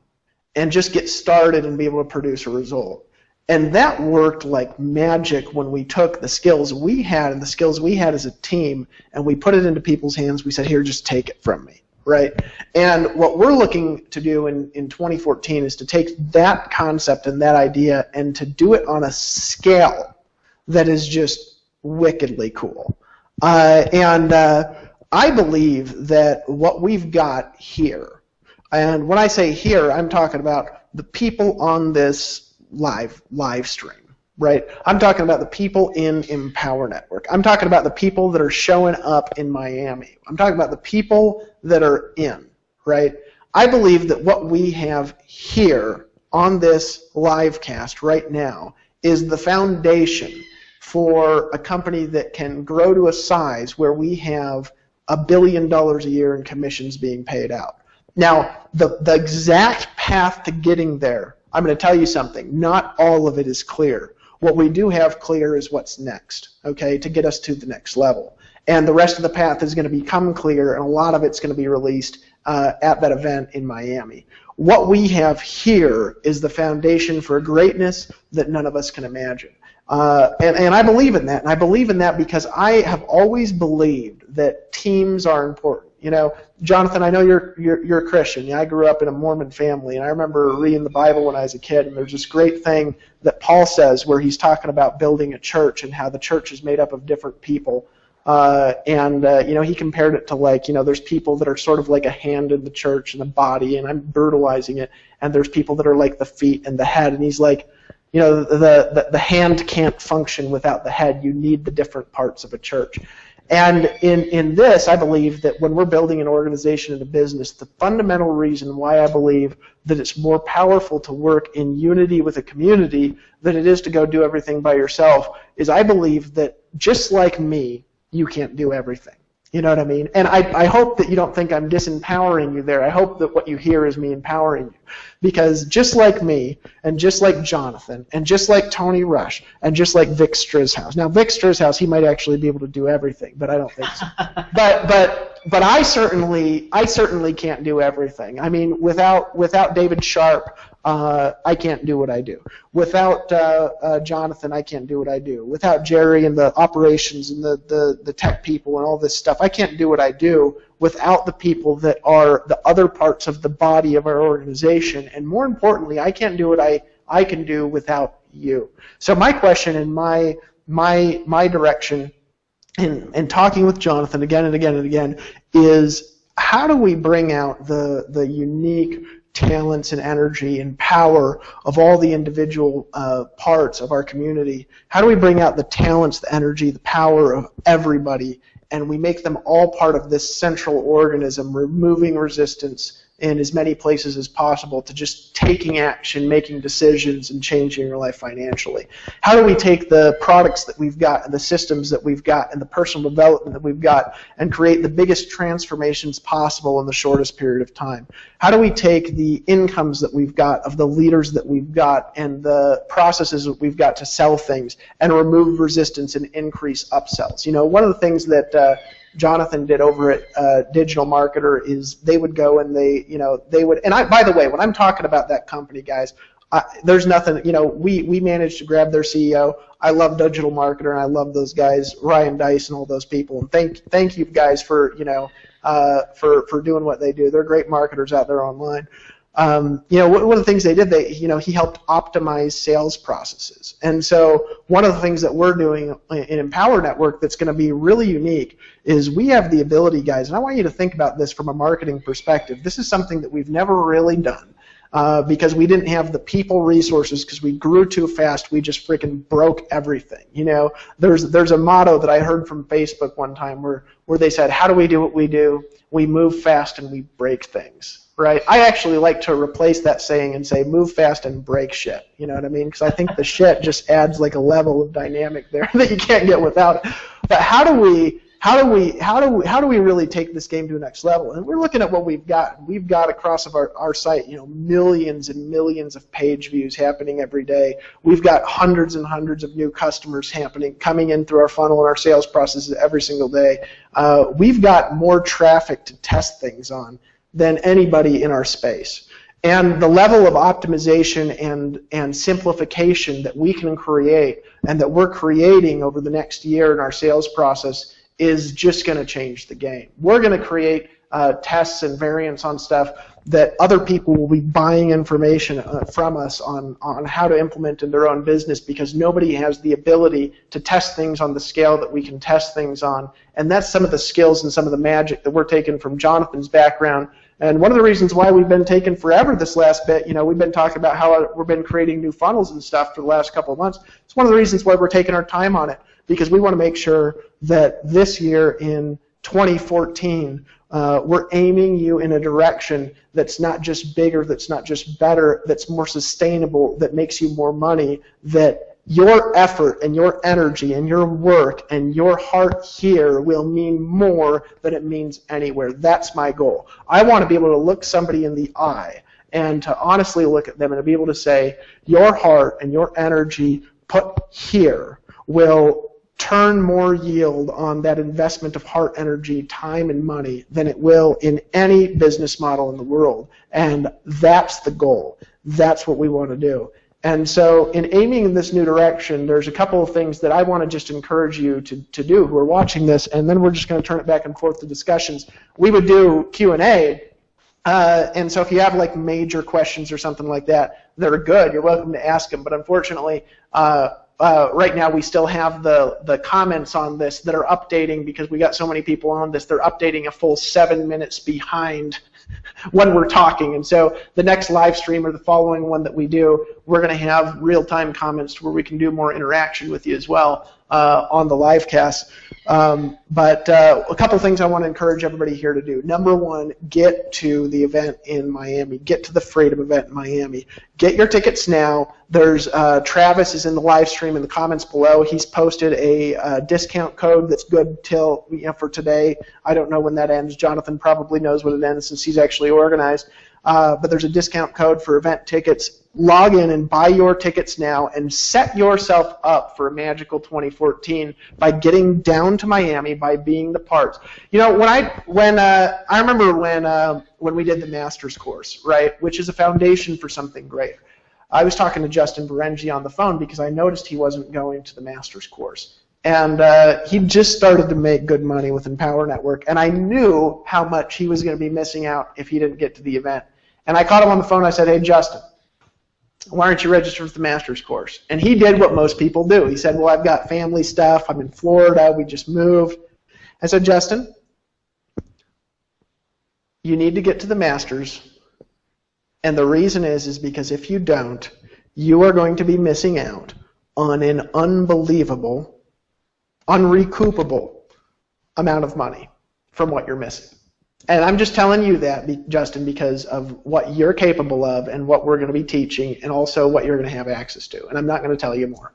and just get started and be able to produce a result. And that worked like magic when we took the skills we had and the skills we had as a team and we put it into people's hands. We said, here, just take it from me, right? And what we're looking to do in 2014 is to take that concept and that idea and to do it on a scale that is just wickedly cool. I believe that what we've got here And when I say here, I'm talking about the people on this live stream, right? I'm talking about the people in Empower Network. I'm talking about the people that are showing up in Miami. I'm talking about the people that are in, right? I believe that what we have here on this live cast right now is the foundation for a company that can grow to a size where we have $1 billion a year in commissions being paid out. Now, the exact path to getting there, I'm going to tell you something, not all of it is clear. What we do have clear is what's next, okay, to get us to the next level. And the rest of the path is going to become clear, and a lot of it's going to be released at that event in Miami. What we have here is the foundation for greatness that none of us can imagine. And I believe in that, and I believe in that because I have always believed that teams are important. You know, Jonathan, I know you're a Christian. I grew up in a Mormon family, and I remember reading the Bible when I was a kid, and there's this great thing that Paul says where he's talking about building a church and how the church is made up of different people. You know, he compared it to, like, you know, there's people that are sort of like a hand in the church and the body, and I'm brutalizing it, and there's people that are like the feet and the head, and he's like, you know, the hand can't function without the head. You need the different parts of a church. And in this, I believe that when we're building an organization and a business, the fundamental reason why I believe that it's more powerful to work in unity with a community than it is to go do everything by yourself is I believe that just like me, you can't do everything. You know what I mean? And I hope that you don't think I'm disempowering you there. I hope that what you hear is me empowering you. Because just like me, and just like Jonathan, and just like Tony Rush, and just like Vic Strizhouse. Now, Vic Strizhouse, he might actually be able to do everything, but I don't think so. But I certainly can't do everything. I mean, without David Sharp, I can't do what I do. Without Jonathan, I can't do what I do. Without Jerry and the operations and the tech people and all this stuff, I can't do what I do without the people that are the other parts of the body of our organization. And more importantly, I can't do what I can do without you. So my question and my direction in talking with Jonathan again and again and again is how do we bring out the unique talents and energy and power of all the individual parts of our community? How do we bring out the talents, the energy, the power of everybody, and we make them all part of this central organism, removing resistance in as many places as possible to just taking action, making decisions, and changing your life financially? How do we take the products that we've got and the systems that we've got and the personal development that we've got and create the biggest transformations possible in the shortest period of time? How do we take the incomes that we've got of the leaders that we've got and the processes that we've got to sell things and remove resistance and increase upsells? You know, one of the things that Jonathan did over at Digital Marketer is they would go and they would, and by the way, when I'm talking about that company, guys, there's nothing, you know, we managed to grab their CEO. I love Digital Marketer, and I love those guys, Ryan Dice and all those people, and thank you guys for, you know, for doing what they do. They're great marketers out there online. You know, one of the things they did, he helped optimize sales processes. And so one of the things that we're doing in Empower Network that's going to be really unique is we have the ability, guys, and I want you to think about this from a marketing perspective. This is something that we've never really done because we didn't have the people resources because we grew too fast. We just freaking broke everything. You know, there's a motto that I heard from Facebook one time where they said, how do we do what we do? We move fast and we break things. Right? I actually like to replace that saying and say move fast and break shit. You know what I mean? Because I think the shit just adds like a level of dynamic there that you can't get without it. But how do we really take this game to the next level? And we're looking at what we've got. We've got across of our site, you know, millions and millions of page views happening every day. We've got hundreds and hundreds of new customers coming in through our funnel and our sales processes every single day. We've got more traffic to test things on than anybody in our space. And the level of optimization and simplification that we can create and that we're creating over the next year in our sales process is just going to change the game. We're going to create tests and variants on stuff that other people will be buying information from us on how to implement in their own business because nobody has the ability to test things on the scale that we can test things on. And that's some of the skills and some of the magic that we're taking from Jonathan's background And one of the reasons why we've been taking forever this last bit, we've been talking about how we've been creating new funnels and stuff for the last couple of months. It's one of the reasons why we're taking our time on it, because we want to make sure that this year in 2014, we're aiming you in a direction that's not just bigger, that's not just better, that's more sustainable, that makes you more money, that your effort and your energy and your work and your heart here will mean more than it means anywhere. That's my goal. I want to be able to look somebody in the eye and to honestly look at them and to be able to say, your heart and your energy put here will turn more yield on that investment of heart, energy, time, and money than it will in any business model in the world. And that's the goal. That's what we want to do. And so in aiming in this new direction, there's a couple of things that I want to just encourage you to do who are watching this, and then we're just going to turn it back and forth to discussions. We would do Q&A, and so if you have like major questions or something like that that are good, you're welcome to ask them. But unfortunately, right now we still have the comments on this that are updating because we got so many people on this. They're updating a full 7 minutes behind when we're talking. And so the next live stream or the following one that we do, we're going to have real-time comments where we can do more interaction with you as well on the live cast. But a couple things I want to encourage everybody here to do. Number one, get to the event in Miami. Get to the Freedom event in Miami. Get your tickets now. There's Travis is in the live stream in the comments below. He's posted a discount code that's good till for today. I don't know when that ends. Jonathan probably knows when it ends since he's actually organized. But there's a discount code for event tickets. Log in and buy your tickets now and set yourself up for a magical 2014 by getting down to Miami, by being the part. I remember when we did the master's course, right, which is a foundation for something great. I was talking to Justin Berengi on the phone because I noticed he wasn't going to the master's course. And he just started to make good money with Empower Network, and I knew how much he was going to be missing out if he didn't get to the event. And I caught him on the phone and I said, hey, Justin, why aren't you registered for the master's course? And he did what most people do. He said, well, I've got family stuff. I'm in Florida. We just moved. I said, Justin, you need to get to the master's. And the reason is because if you don't, you are going to be missing out on an unbelievable, unrecoupable amount of money from what you're missing. And I'm just telling you that, Justin, because of what you're capable of and what we're going to be teaching and also what you're going to have access to. And I'm not going to tell you more.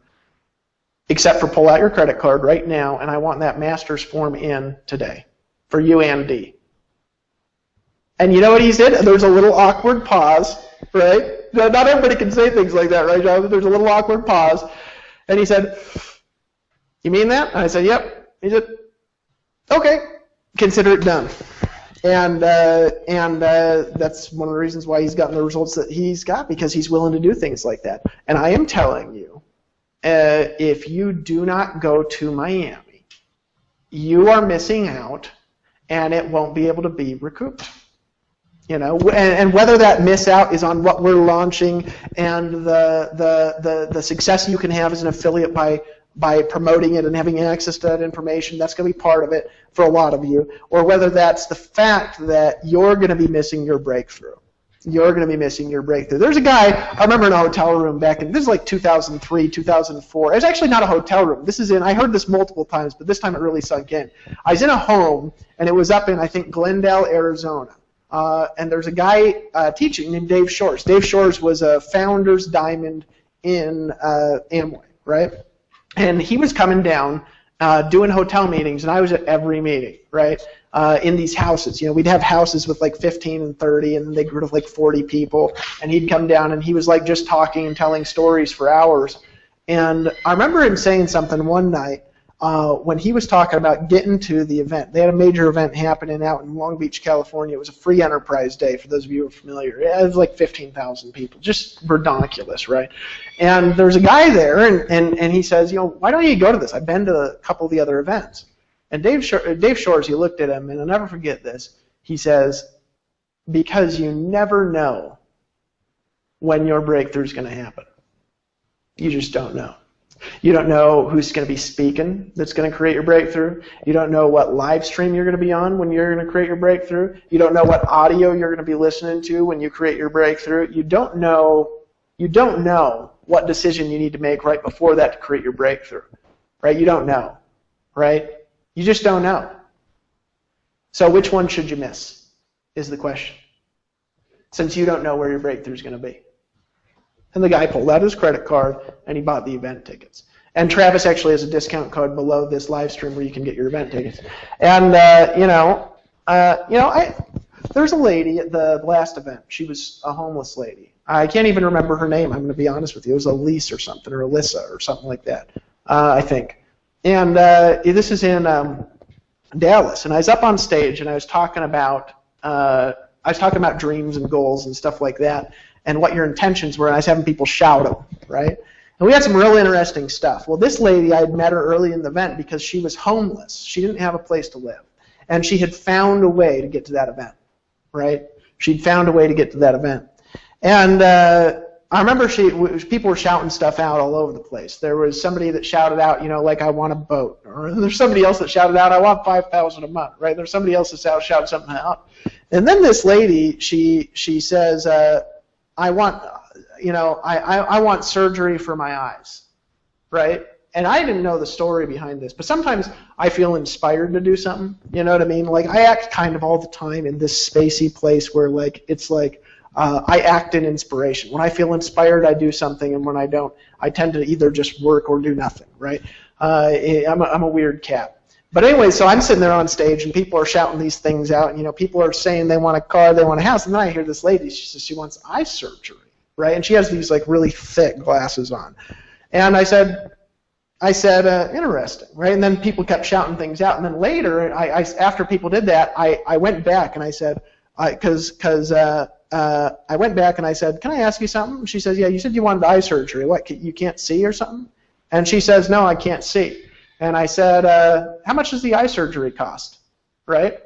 Except for pull out your credit card right now, and I want that master's form in today for you and D. And you know what he did? There's a little awkward pause, right? Not everybody can say things like that, right, Jonathan? There's a little awkward pause. And he said, you mean that? And I said, yep. He said, okay, consider it done. And that's one of the reasons why he's gotten the results that he's got, because he's willing to do things like that. And I am telling you, if you do not go to Miami, you are missing out, and it won't be able to be recouped. And whether that miss out is on what we're launching and the success you can have as an affiliate by promoting it and having access to that information, that's going to be part of it for a lot of you, or whether that's the fact that you're going to be missing your breakthrough. You're going to be missing your breakthrough. There's a guy, I remember in a hotel room this is like 2003, 2004. It was actually not a hotel room. I heard this multiple times, but this time it really sunk in. I was in a home, and it was up in, I think, Glendale, Arizona. And there's a guy teaching named Dave Shores. Dave Shores was a founder's diamond in Amway, right? And he was coming down, doing hotel meetings, and I was at every meeting, right, in these houses. We'd have houses with like 15 and 30, and they grew to like 40 people, and he'd come down, and he was like just talking and telling stories for hours. And I remember him saying something one night when he was talking about getting to the event. They had a major event happening out in Long Beach, California. It was a free enterprise day, for those of you who are familiar. It was like 15,000 people, just ridiculous, right? And there's a guy there, and he says, why don't you go to this? I've been to a couple of the other events. And Dave Shores, he looked at him, and I'll never forget this. He says, because you never know when your breakthrough is going to happen. You just don't know. You don't know who's going to be speaking that's going to create your breakthrough. You don't know what live stream you're going to be on when you're going to create your breakthrough. You don't know what audio you're going to be listening to when you create your breakthrough. You don't know what decision you need to make right before that to create your breakthrough. Right? You don't know. Right? You just don't know. So which one should you miss is the question. Since you don't know where your breakthrough is going to be. And the guy pulled out his credit card and he bought the event tickets. And Travis actually has a discount code below this live stream where you can get your event tickets. And there's a lady at the last event. She was a homeless lady. I can't even remember her name. I'm going to be honest with you. It was Elise or something, or Alyssa or something like that. I think. And this is in Dallas. And I was up on stage and I was talking about dreams and goals and stuff like that, and what your intentions were, and I was having people shout them, right? And we had some real interesting stuff. Well, this lady, I had met her early in the event because she was homeless. She didn't have a place to live. And she had found a way to get to that event, right? She'd found a way to get to that event. And I remember people were shouting stuff out all over the place. There was somebody that shouted out, like, I want a boat. Or there's somebody else that shouted out, I want $5,000 a month, right? There's somebody else that shouted something out. And then this lady, she says, I want surgery for my eyes, right? And I didn't know the story behind this, but sometimes I feel inspired to do something, you know what I mean? Like, I act kind of all the time in this spacey place where, like, it's like, I act in inspiration. When I feel inspired, I do something, and when I don't, I tend to either just work or do nothing, right? I'm a weird cat. But anyway, so I'm sitting there on stage, and people are shouting these things out, and people are saying they want a car, they want a house, and then I hear this lady, she says she wants eye surgery, right? And she has these like really thick glasses on. And I said, interesting, right? And then people kept shouting things out, and then later, after people did that, I went back and I said, I went back and I said, can I ask you something? She says, yeah, you said you wanted eye surgery. What, you can't see or something? And she says, no, I can't see. And I said, how much does the eye surgery cost, right?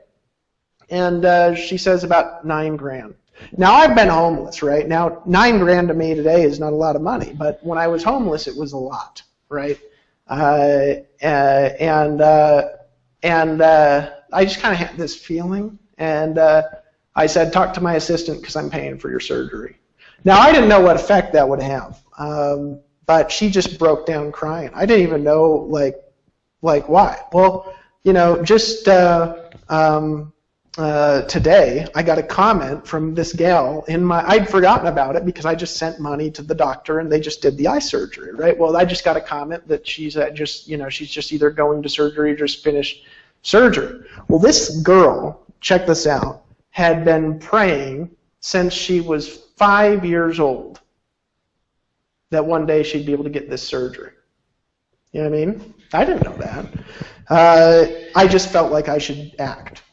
And she says about $9,000. Now, I've been homeless, right? Now, $9,000 to me today is not a lot of money, but when I was homeless, it was a lot, right? I just kind of had this feeling, and I said, talk to my assistant because I'm paying for your surgery. Now, I didn't know what effect that would have, but she just broke down crying. I didn't even know, like why. Well, just today, I got a comment from this gal I'd forgotten about it because I just sent money to the doctor and they just did the eye surgery, right? Well, I just got a comment that she's she's just either going to surgery or just finished surgery. Well, this girl, check this out, had been praying since she was 5 years old that one day she'd be able to get this surgery. You know what I mean? I didn't know that. I just felt like I should act.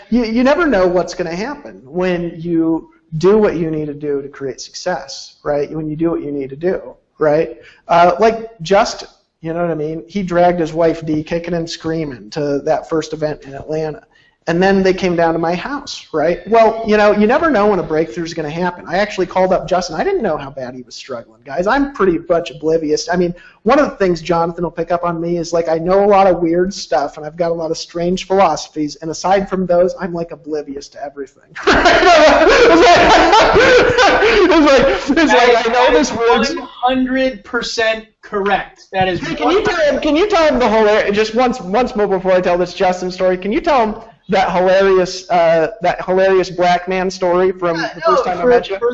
You never know what's going to happen when you do what you need to do to create success, right? When you do what you need to do, right? Like Justin, you know what I mean? He dragged his wife Dee kicking and screaming to that first event in Atlanta. And then they came down to my house, right? Well, you never know when a breakthrough is going to happen. I actually called up Justin. I didn't know how bad he was struggling, guys. I'm pretty much oblivious. I mean, one of the things Jonathan will pick up on me is, like, I know a lot of weird stuff, and I've got a lot of strange philosophies, and aside from those, I'm, like, oblivious to everything. It's like I know this word's 100% correct. That is. Hey, can you tell him the whole just once more before I tell this Justin story? Can you tell him that hilarious black man story from the first time I met you? For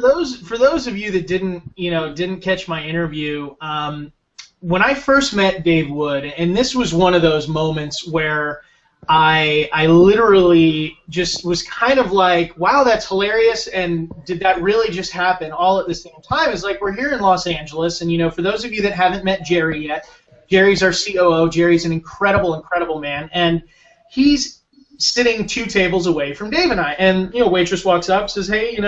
those of you that didn't catch my interview, when I first met Dave Wood, and this was one of those moments where I literally just was kind of like, wow, that's hilarious, and did that really just happen all at the same time? It's like, we're here in Los Angeles, and for those of you that haven't met Jerry yet, Jerry's our COO. Jerry's an incredible, incredible man, and he's sitting 2 tables away from Dave and I, and waitress walks up, says, hey,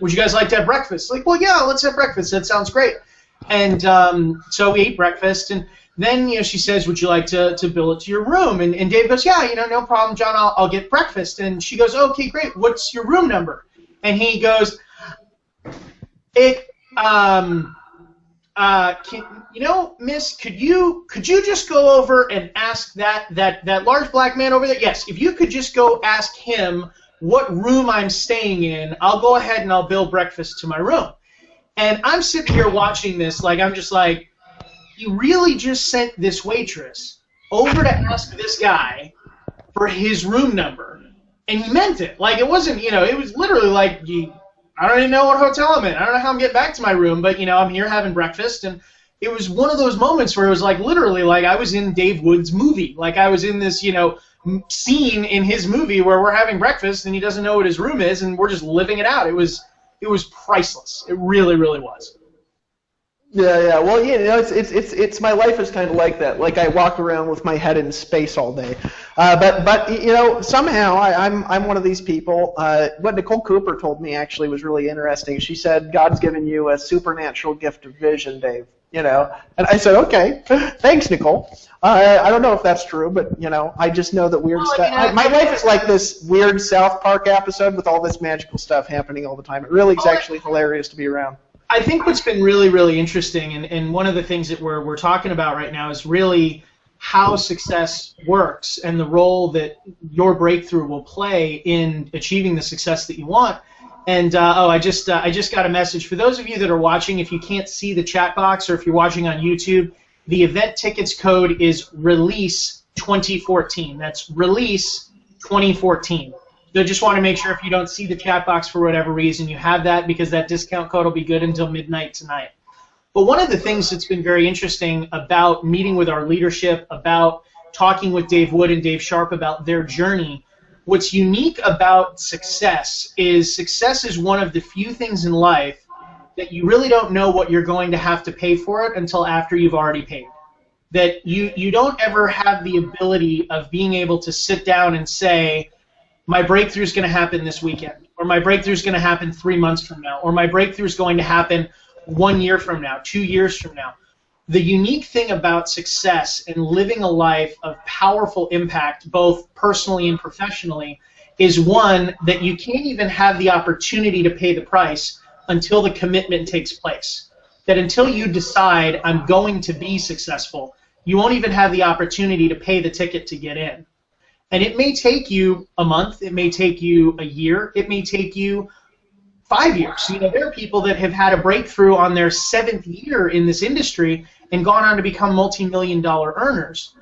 would you guys like to have breakfast? Like, well, yeah, let's have breakfast. That sounds great. And so we ate breakfast, and then she says, would you like to bill it to your room? And Dave goes, yeah, no problem, John. I'll get breakfast. And she goes, okay, great. What's your room number? And he goes, Miss, could you just go over and ask that large black man over there? Yes, if you could just go ask him what room I'm staying in, I'll go ahead and I'll bill breakfast to my room. And I'm sitting here watching this, like, I'm just like, you really just sent this waitress over to ask this guy for his room number, and he meant it. Like, it wasn't, it was literally like, I don't even know what hotel I'm in. I don't know how I'm getting back to my room, but, I'm here having breakfast, and it was one of those moments where it was like, literally, like, I was in Dave Wood's movie. Like, I was in this, scene in his movie where we're having breakfast, and he doesn't know what his room is, and we're just living it out. It was priceless. It really, really was. Yeah. Well, it's my life is kind of like that. Like, I walk around with my head in space all day. But somehow I'm one of these people. What Nicole Cooper told me actually was really interesting. She said, God's given you a supernatural gift of vision, Dave. And I said, okay, thanks, Nicole. I don't know if that's true, but I just know that weird stuff. My life is like this weird South Park episode with all this magical stuff happening all the time. It really is actually hilarious to be around. I think what's been really, really interesting, and one of the things that we're talking about right now is really how success works and the role that your breakthrough will play in achieving the success that you want. And I just got a message for those of you that are watching. If you can't see the chat box, or if you're watching on YouTube, the event tickets code is Release 2014. That's Release 2014. So just want to make sure if you don't see the chat box for whatever reason, you have that, because that discount code will be good until midnight tonight. But one of the things that's been very interesting about meeting with our leadership, about talking with Dave Wood and Dave Sharp about their journey, what's unique about success is one of the few things in life that you really don't know what you're going to have to pay for it until after you've already paid. That you don't ever have the ability of being able to sit down and say, my breakthrough is going to happen this weekend, or my breakthrough is going to happen 3 months from now, or my breakthrough is going to happen 1 year from now, 2 years from now. The unique thing about success and living a life of powerful impact, both personally and professionally, is one that you can't even have the opportunity to pay the price until the commitment takes place. That until you decide, I'm going to be successful, you won't even have the opportunity to pay the ticket to get in. And it may take you a month, it may take you a year, it may take you 5 years. There are people that have had a breakthrough on their 7th year in this industry and gone on to become multi-million-dollar earners.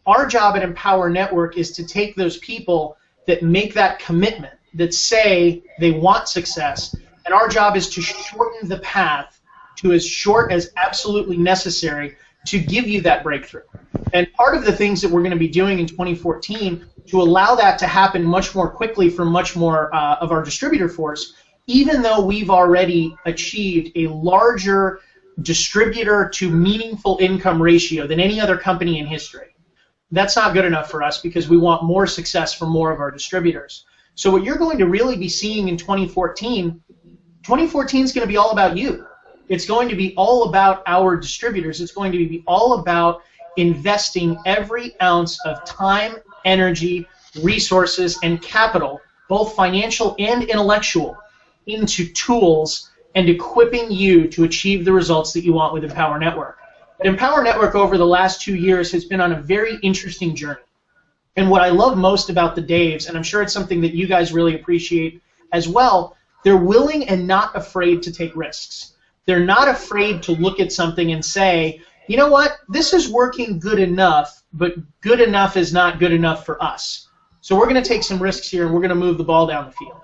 Our job at Empower Network is to take those people that make that commitment, that say they want success, and our job is to shorten the path to as short as absolutely necessary to give you that breakthrough. And part of the things that we're going to be doing in 2014 to allow that to happen much more quickly for much more of our distributor force, even though we've already achieved a larger distributor to meaningful income ratio than any other company in history. That's not good enough for us, because we want more success for more of our distributors. So what you're going to really be seeing in 2014 is going to be all about you. It's going to be all about our distributors. It's going to be all about investing every ounce of time, energy, resources, and capital, both financial and intellectual, into tools and equipping you to achieve the results that you want with Empower Network. But Empower Network over the last 2 years has been on a very interesting journey. And what I love most about the Daves, and I'm sure it's something that you guys really appreciate as well, they're willing and not afraid to take risks. They're not afraid to look at something and say, you know what, this is working good enough, but good enough is not good enough for us. So we're going to take some risks here, and we're going to move the ball down the field.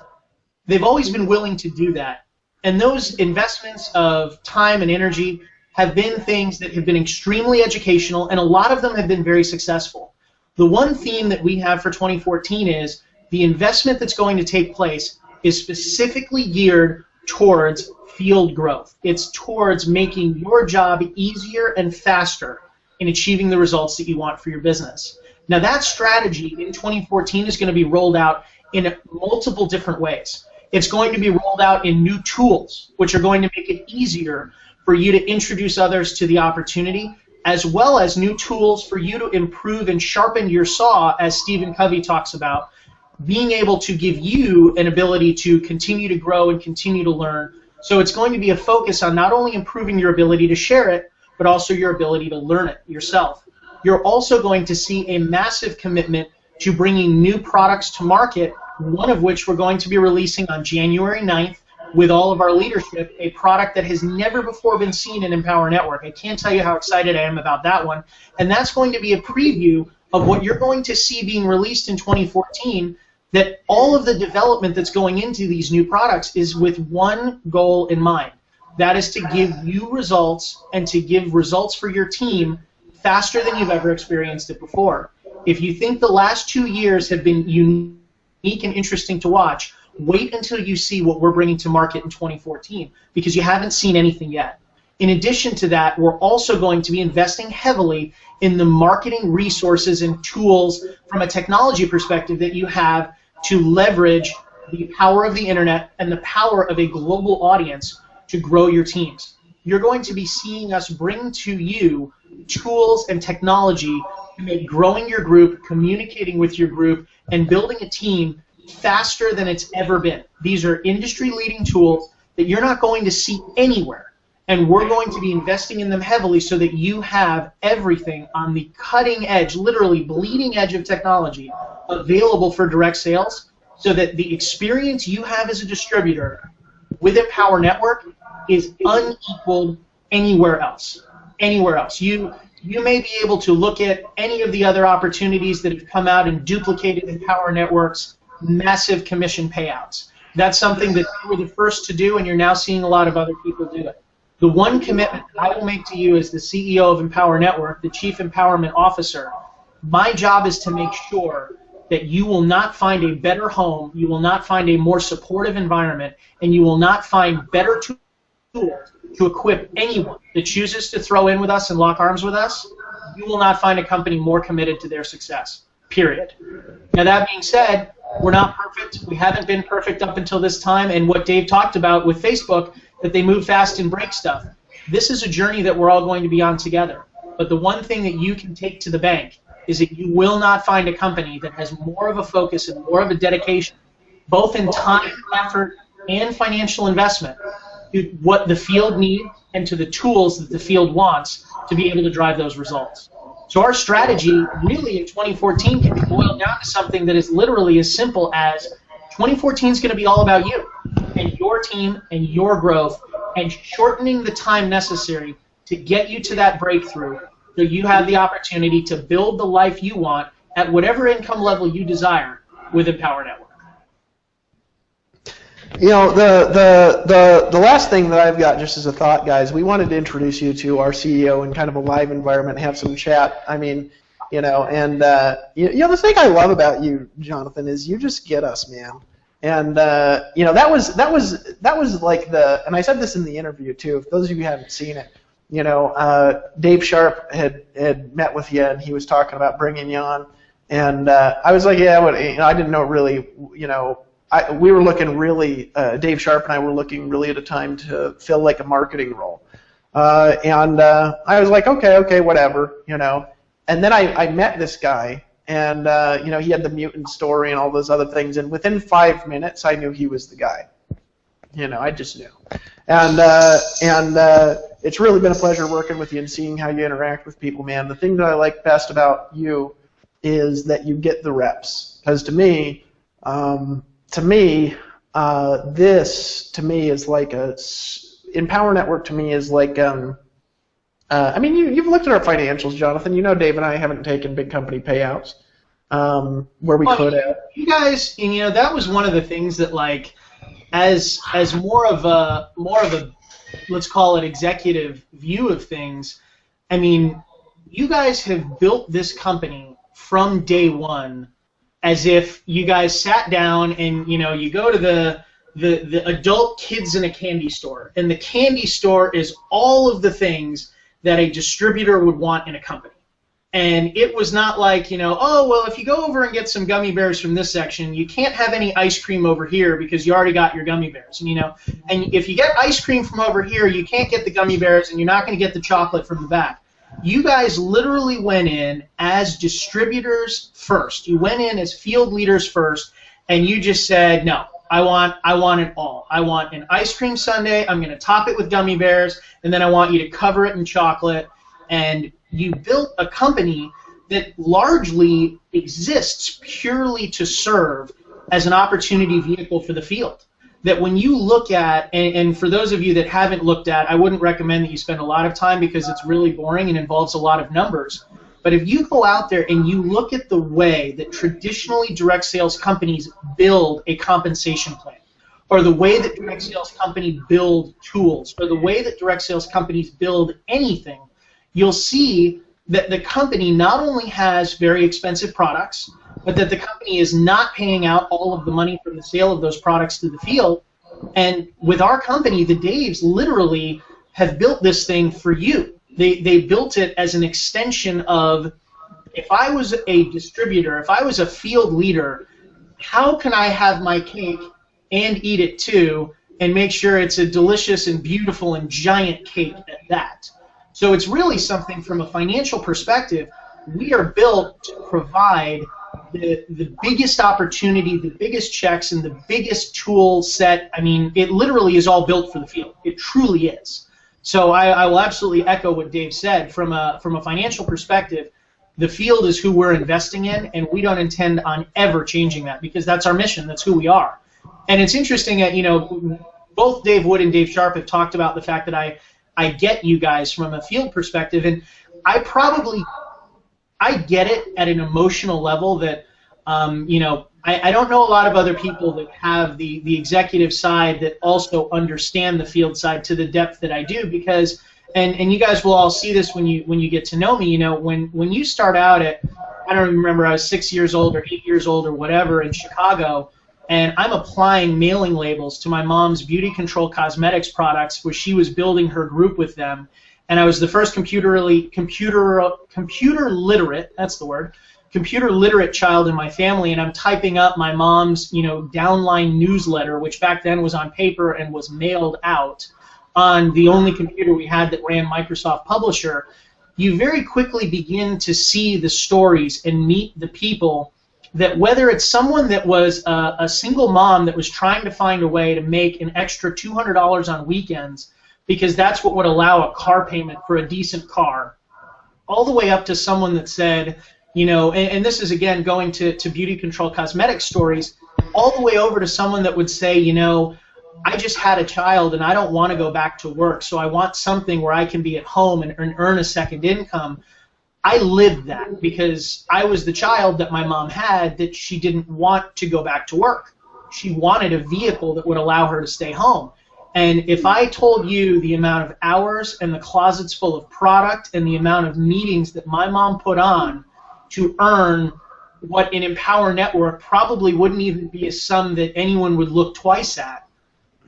They've always been willing to do that. And those investments of time and energy have been things that have been extremely educational, and a lot of them have been very successful. The one theme that we have for 2014 is the investment that's going to take place is specifically geared towards field growth. It's towards making your job easier and faster in achieving the results that you want for your business. Now, that strategy in 2014 is going to be rolled out in multiple different ways. It's going to be rolled out in new tools, which are going to make it easier for you to introduce others to the opportunity, as well as new tools for you to improve and sharpen your saw, as Stephen Covey talks about, being able to give you an ability to continue to grow and continue to learn, So it's going to be a focus on not only improving your ability to share it, but also your ability to learn it yourself. You're also going to see a massive commitment to bringing new products to market, one of which we're going to be releasing on January 9th with all of our leadership, a product that has never before been seen in Empower Network. I can't tell you how excited I am about that one. And that's going to be a preview of what you're going to see being released in 2014, that all of the development that's going into these new products is with one goal in mind. That is to give you results and to give results for your team faster than you've ever experienced it before. If you think the last 2 years have been unique and interesting to watch, wait until you see what we're bringing to market in 2014, because you haven't seen anything yet. In addition to that, we're also going to be investing heavily in the marketing resources and tools from a technology perspective that you have to leverage the power of the internet and the power of a global audience to grow your teams. You're going to be seeing us bring to you tools and technology to make growing your group, communicating with your group, and building a team faster than it's ever been. These are industry-leading tools that you're not going to see anywhere, and we're going to be investing in them heavily so that you have everything on the cutting edge, literally bleeding edge of technology available for direct sales, so that the experience you have as a distributor with Empower Network is unequaled anywhere else. Anywhere else. You may be able to look at any of the other opportunities that have come out and duplicated Empower Network's massive commission payouts. That's something that you were the first to do, and you're now seeing a lot of other people do it. The one commitment that I will make to you as the CEO of Empower Network, the Chief Empowerment Officer, my job is to make sure that you will not find a better home, you will not find a more supportive environment, and you will not find better tools to equip anyone that chooses to throw in with us and lock arms with us. You will not find a company more committed to their success, period. Now, that being said, we're not perfect. We haven't been perfect up until this time, and what Dave talked about with Facebook, that they move fast and break stuff. This is a journey that we're all going to be on together. But the one thing that you can take to the bank is that you will not find a company that has more of a focus and more of a dedication, both in time, effort, and financial investment, to what the field needs and to the tools that the field wants to be able to drive those results. So our strategy really in 2014 can be boiled down to something that is literally as simple as 2014 is going to be all about you and your team and your growth and shortening the time necessary to get you to that breakthrough so you have the opportunity to build the life you want at whatever income level you desire with Empower Network. You know, the last thing that I've got just as a thought, guys, we wanted to introduce you to our CEO in kind of a live environment, have some chat. I mean, you know, and you know, the thing I love about you, Jonathan, is you just get us, man. And you know, that was like the, and I said this in the interview too. If those of you haven't seen it, you know, Dave Sharp had met with you, and he was talking about bringing you on, and I was like, yeah, you know, I didn't know really, you know. We were looking really, Dave Sharp and I were looking really at a time to fill like a marketing role. And I was like, okay, whatever, you know. And then I met this guy, and you know, he had the mutant story and all those other things, and within 5 minutes I knew he was the guy. You know, I just knew. And it's really been a pleasure working with you and seeing how you interact with people, man. The thing that I like best about you is that you get the reps. Because to me, this to me is like Empower Network to me is like I mean, you've looked at our financials, Jonathan. You know Dave and I haven't taken big company payouts where we could have. You guys, and you know, that was one of the things that, like, as more of a let's call it executive view of things. I mean, you guys have built this company from day one as if you guys sat down and, you know, you go to the adult kids in a candy store, and the candy store is all of the things that a distributor would want in a company. And it was not like, you know, oh, well, if you go over and get some gummy bears from this section, you can't have any ice cream over here because you already got your gummy bears. And, you know, and if you get ice cream from over here, you can't get the gummy bears, and you're not going to get the chocolate from the back. You guys literally went in as distributors first. You went in as field leaders first, and you just said, no, I want it all. I want an ice cream sundae. I'm going to top it with gummy bears, and then I want you to cover it in chocolate. And you built a company that largely exists purely to serve as an opportunity vehicle for the field. That when you look at, and for those of you that haven't looked at, I wouldn't recommend that you spend a lot of time because it's really boring and involves a lot of numbers. But if you go out there and you look at the way that traditionally direct sales companies build a compensation plan, or the way that direct sales companies build tools, or the way that direct sales companies build anything, you'll see that the company not only has very expensive products, but that the company is not paying out all of the money from the sale of those products to the field. And with our company, the Daves literally have built this thing for you. They built it as an extension of, if I was a distributor, if I was a field leader, how can I have my cake and eat it too, and make sure it's a delicious and beautiful and giant cake at that? So it's really something from a financial perspective. We are built to provide the biggest opportunity, the biggest checks, and the biggest tool set. I mean, it literally is all built for the field. It truly is. So I will absolutely echo what Dave said. From a financial perspective, the field is who we're investing in, and we don't intend on ever changing that because that's our mission. That's who we are. And it's interesting that, you know, both Dave Wood and Dave Sharp have talked about the fact that I get you guys from a field perspective, and I get it at an emotional level that, you know, I don't know a lot of other people that have the executive side that also understand the field side to the depth that I do, because, and you guys will all see this when you get to know me, you know, when you start out at, I don't remember, I was 6 years old or 8 years old or whatever in Chicago, and I'm applying mailing labels to my mom's beauty control cosmetics products where she was building her group with them. And I was the first computer literate, that's the word, computer literate child in my family, and I'm typing up my mom's, you know, downline newsletter, which back then was on paper and was mailed out on the only computer we had that ran Microsoft Publisher. You very quickly begin to see the stories and meet the people that, whether it's someone that was a single mom that was trying to find a way to make an extra $200 on weekends because that's what would allow a car payment for a decent car, all the way up to someone that said, you know, and this is again going to beauty control cosmetic stories, all the way over to someone that would say, you know, I just had a child and I don't want to go back to work, so I want something where I can be at home and earn a second income. I lived that because I was the child that my mom had that she didn't want to go back to work. She wanted a vehicle that would allow her to stay home. And if I told you the amount of hours and the closets full of product and the amount of meetings that my mom put on to earn what in Empower Network probably wouldn't even be a sum that anyone would look twice at,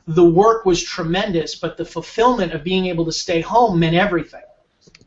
the work was tremendous, but the fulfillment of being able to stay home meant everything.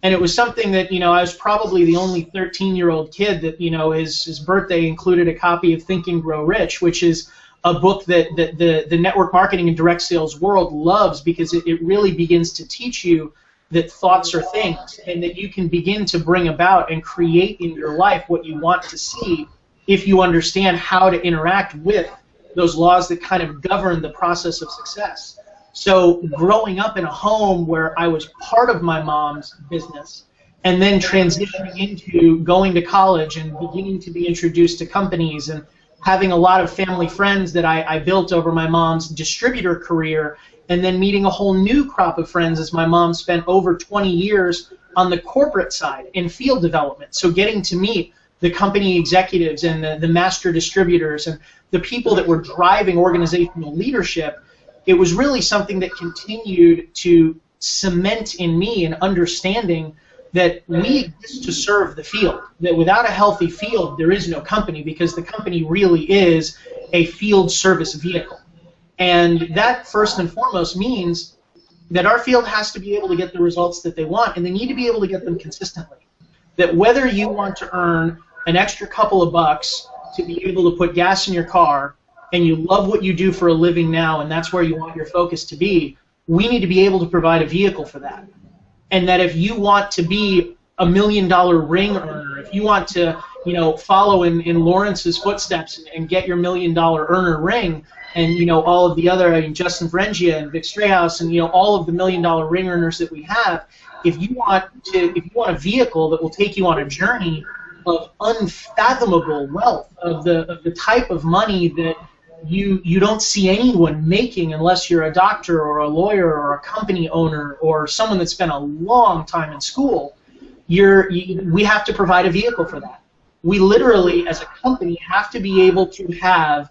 And it was something that, you know, I was probably the only 13-year-old kid that, you know, his birthday included a copy of Think and Grow Rich, which is a book that the network marketing and direct sales world loves because it really begins to teach you that thoughts are things and that you can begin to bring about and create in your life what you want to see if you understand how to interact with those laws that kind of govern the process of success. So growing up in a home where I was part of my mom's business and then transitioning into going to college and beginning to be introduced to companies and having a lot of family friends that I built over my mom's distributor career, and then meeting a whole new crop of friends as my mom spent over 20 years on the corporate side in field development. So getting to meet the company executives and the master distributors and the people that were driving organizational leadership, it was really something that continued to cement in me an understanding that we exist to serve the field, that without a healthy field there is no company, because the company really is a field service vehicle. And that first and foremost means that our field has to be able to get the results that they want, and they need to be able to get them consistently. That whether you want to earn an extra couple of bucks to be able to put gas in your car, and you love what you do for a living now, and that's where you want your focus to be, we need to be able to provide a vehicle for that. And that if you want to be $1 million ring earner, if you want to, follow in Lawrence's footsteps and get your $1 million earner ring, and all of the other, Justin Ferengia and Vic Strayhouse and all of the $1 million ring earners that we have. If you want a vehicle that will take you on a journey of unfathomable wealth, of the type of money that you don't see anyone making unless you're a doctor or a lawyer or a company owner or someone that spent a long time in school, we have to provide a vehicle for that. We literally, as a company, have to be able to have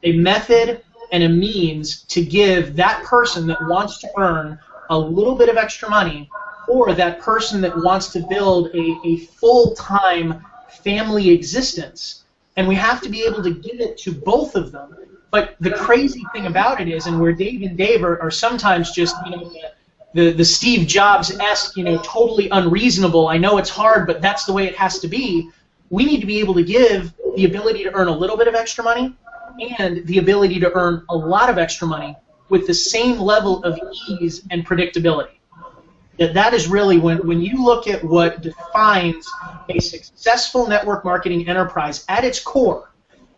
a method and a means to give that person that wants to earn a little bit of extra money, or that person that wants to build a full-time family existence. And we have to be able to give it to both of them. But the crazy thing about it is, and where Dave and Dave are sometimes just the Steve Jobs-esque, totally unreasonable, I know it's hard, but that's the way it has to be, we need to be able to give the ability to earn a little bit of extra money and the ability to earn a lot of extra money with the same level of ease and predictability. That is really, when you look at what defines a successful network marketing enterprise at its core,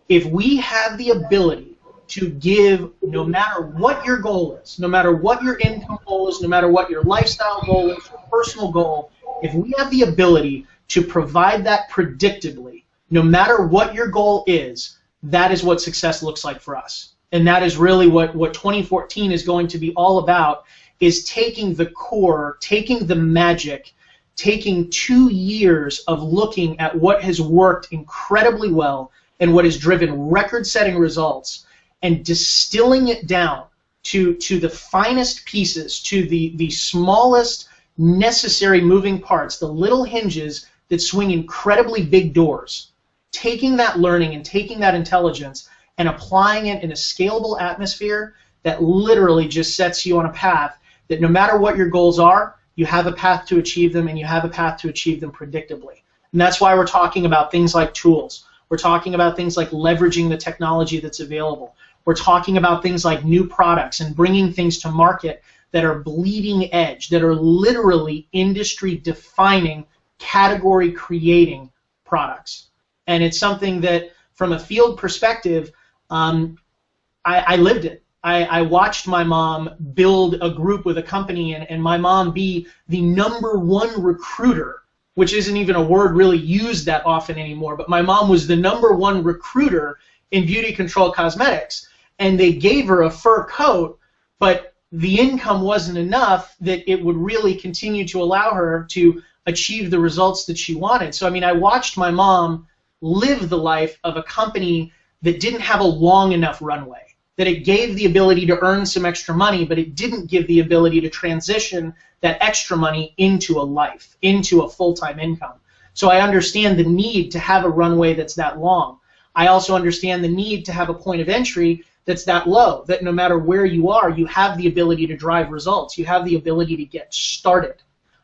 if we have the ability to give, no matter what your goal is, no matter what your income goal is, no matter what your lifestyle goal is, your personal goal, if we have the ability to provide that predictably, no matter what your goal is, that is what success looks like for us. And that is really what 2014 is going to be all about, is taking the core, taking the magic, taking 2 years of looking at what has worked incredibly well and what has driven record-setting results, and distilling it down to the finest pieces, to the smallest necessary moving parts, the little hinges that swing incredibly big doors. Taking that learning and taking that intelligence and applying it in a scalable atmosphere that literally just sets you on a path that no matter what your goals are, you have a path to achieve them, and you have a path to achieve them predictably. And that's why we're talking about things like tools. We're talking about things like leveraging the technology that's available. We're talking about things like new products and bringing things to market that are bleeding edge, that are literally industry-defining, category-creating products. And it's something that, from a field perspective, I lived it. I watched my mom build a group with a company, and my mom be the #1 recruiter, which isn't even a word really used that often anymore, but my mom was the #1 recruiter in beauty control cosmetics, and they gave her a fur coat, but the income wasn't enough that it would really continue to allow her to achieve the results that she wanted. So, I watched my mom live the life of a company that didn't have a long enough runway, that it gave the ability to earn some extra money, but it didn't give the ability to transition that extra money into a life, into a full-time income. So I understand the need to have a runway that's that long. I also understand the need to have a point of entry that's that low, that no matter where you are, you have the ability to drive results. You have the ability to get started.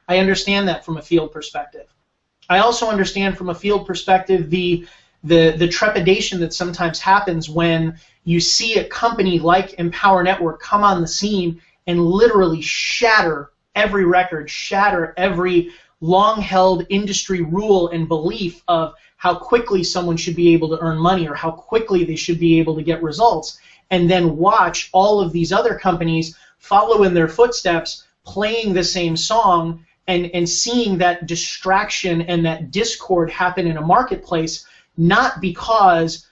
I understand that from a field perspective. I also understand from a field perspective the trepidation that sometimes happens when you see a company like Empower Network come on the scene and literally shatter every record, shatter every long-held industry rule and belief of how quickly someone should be able to earn money or how quickly they should be able to get results, and then watch all of these other companies follow in their footsteps, playing the same song, and seeing that distraction and that discord happen in a marketplace, not because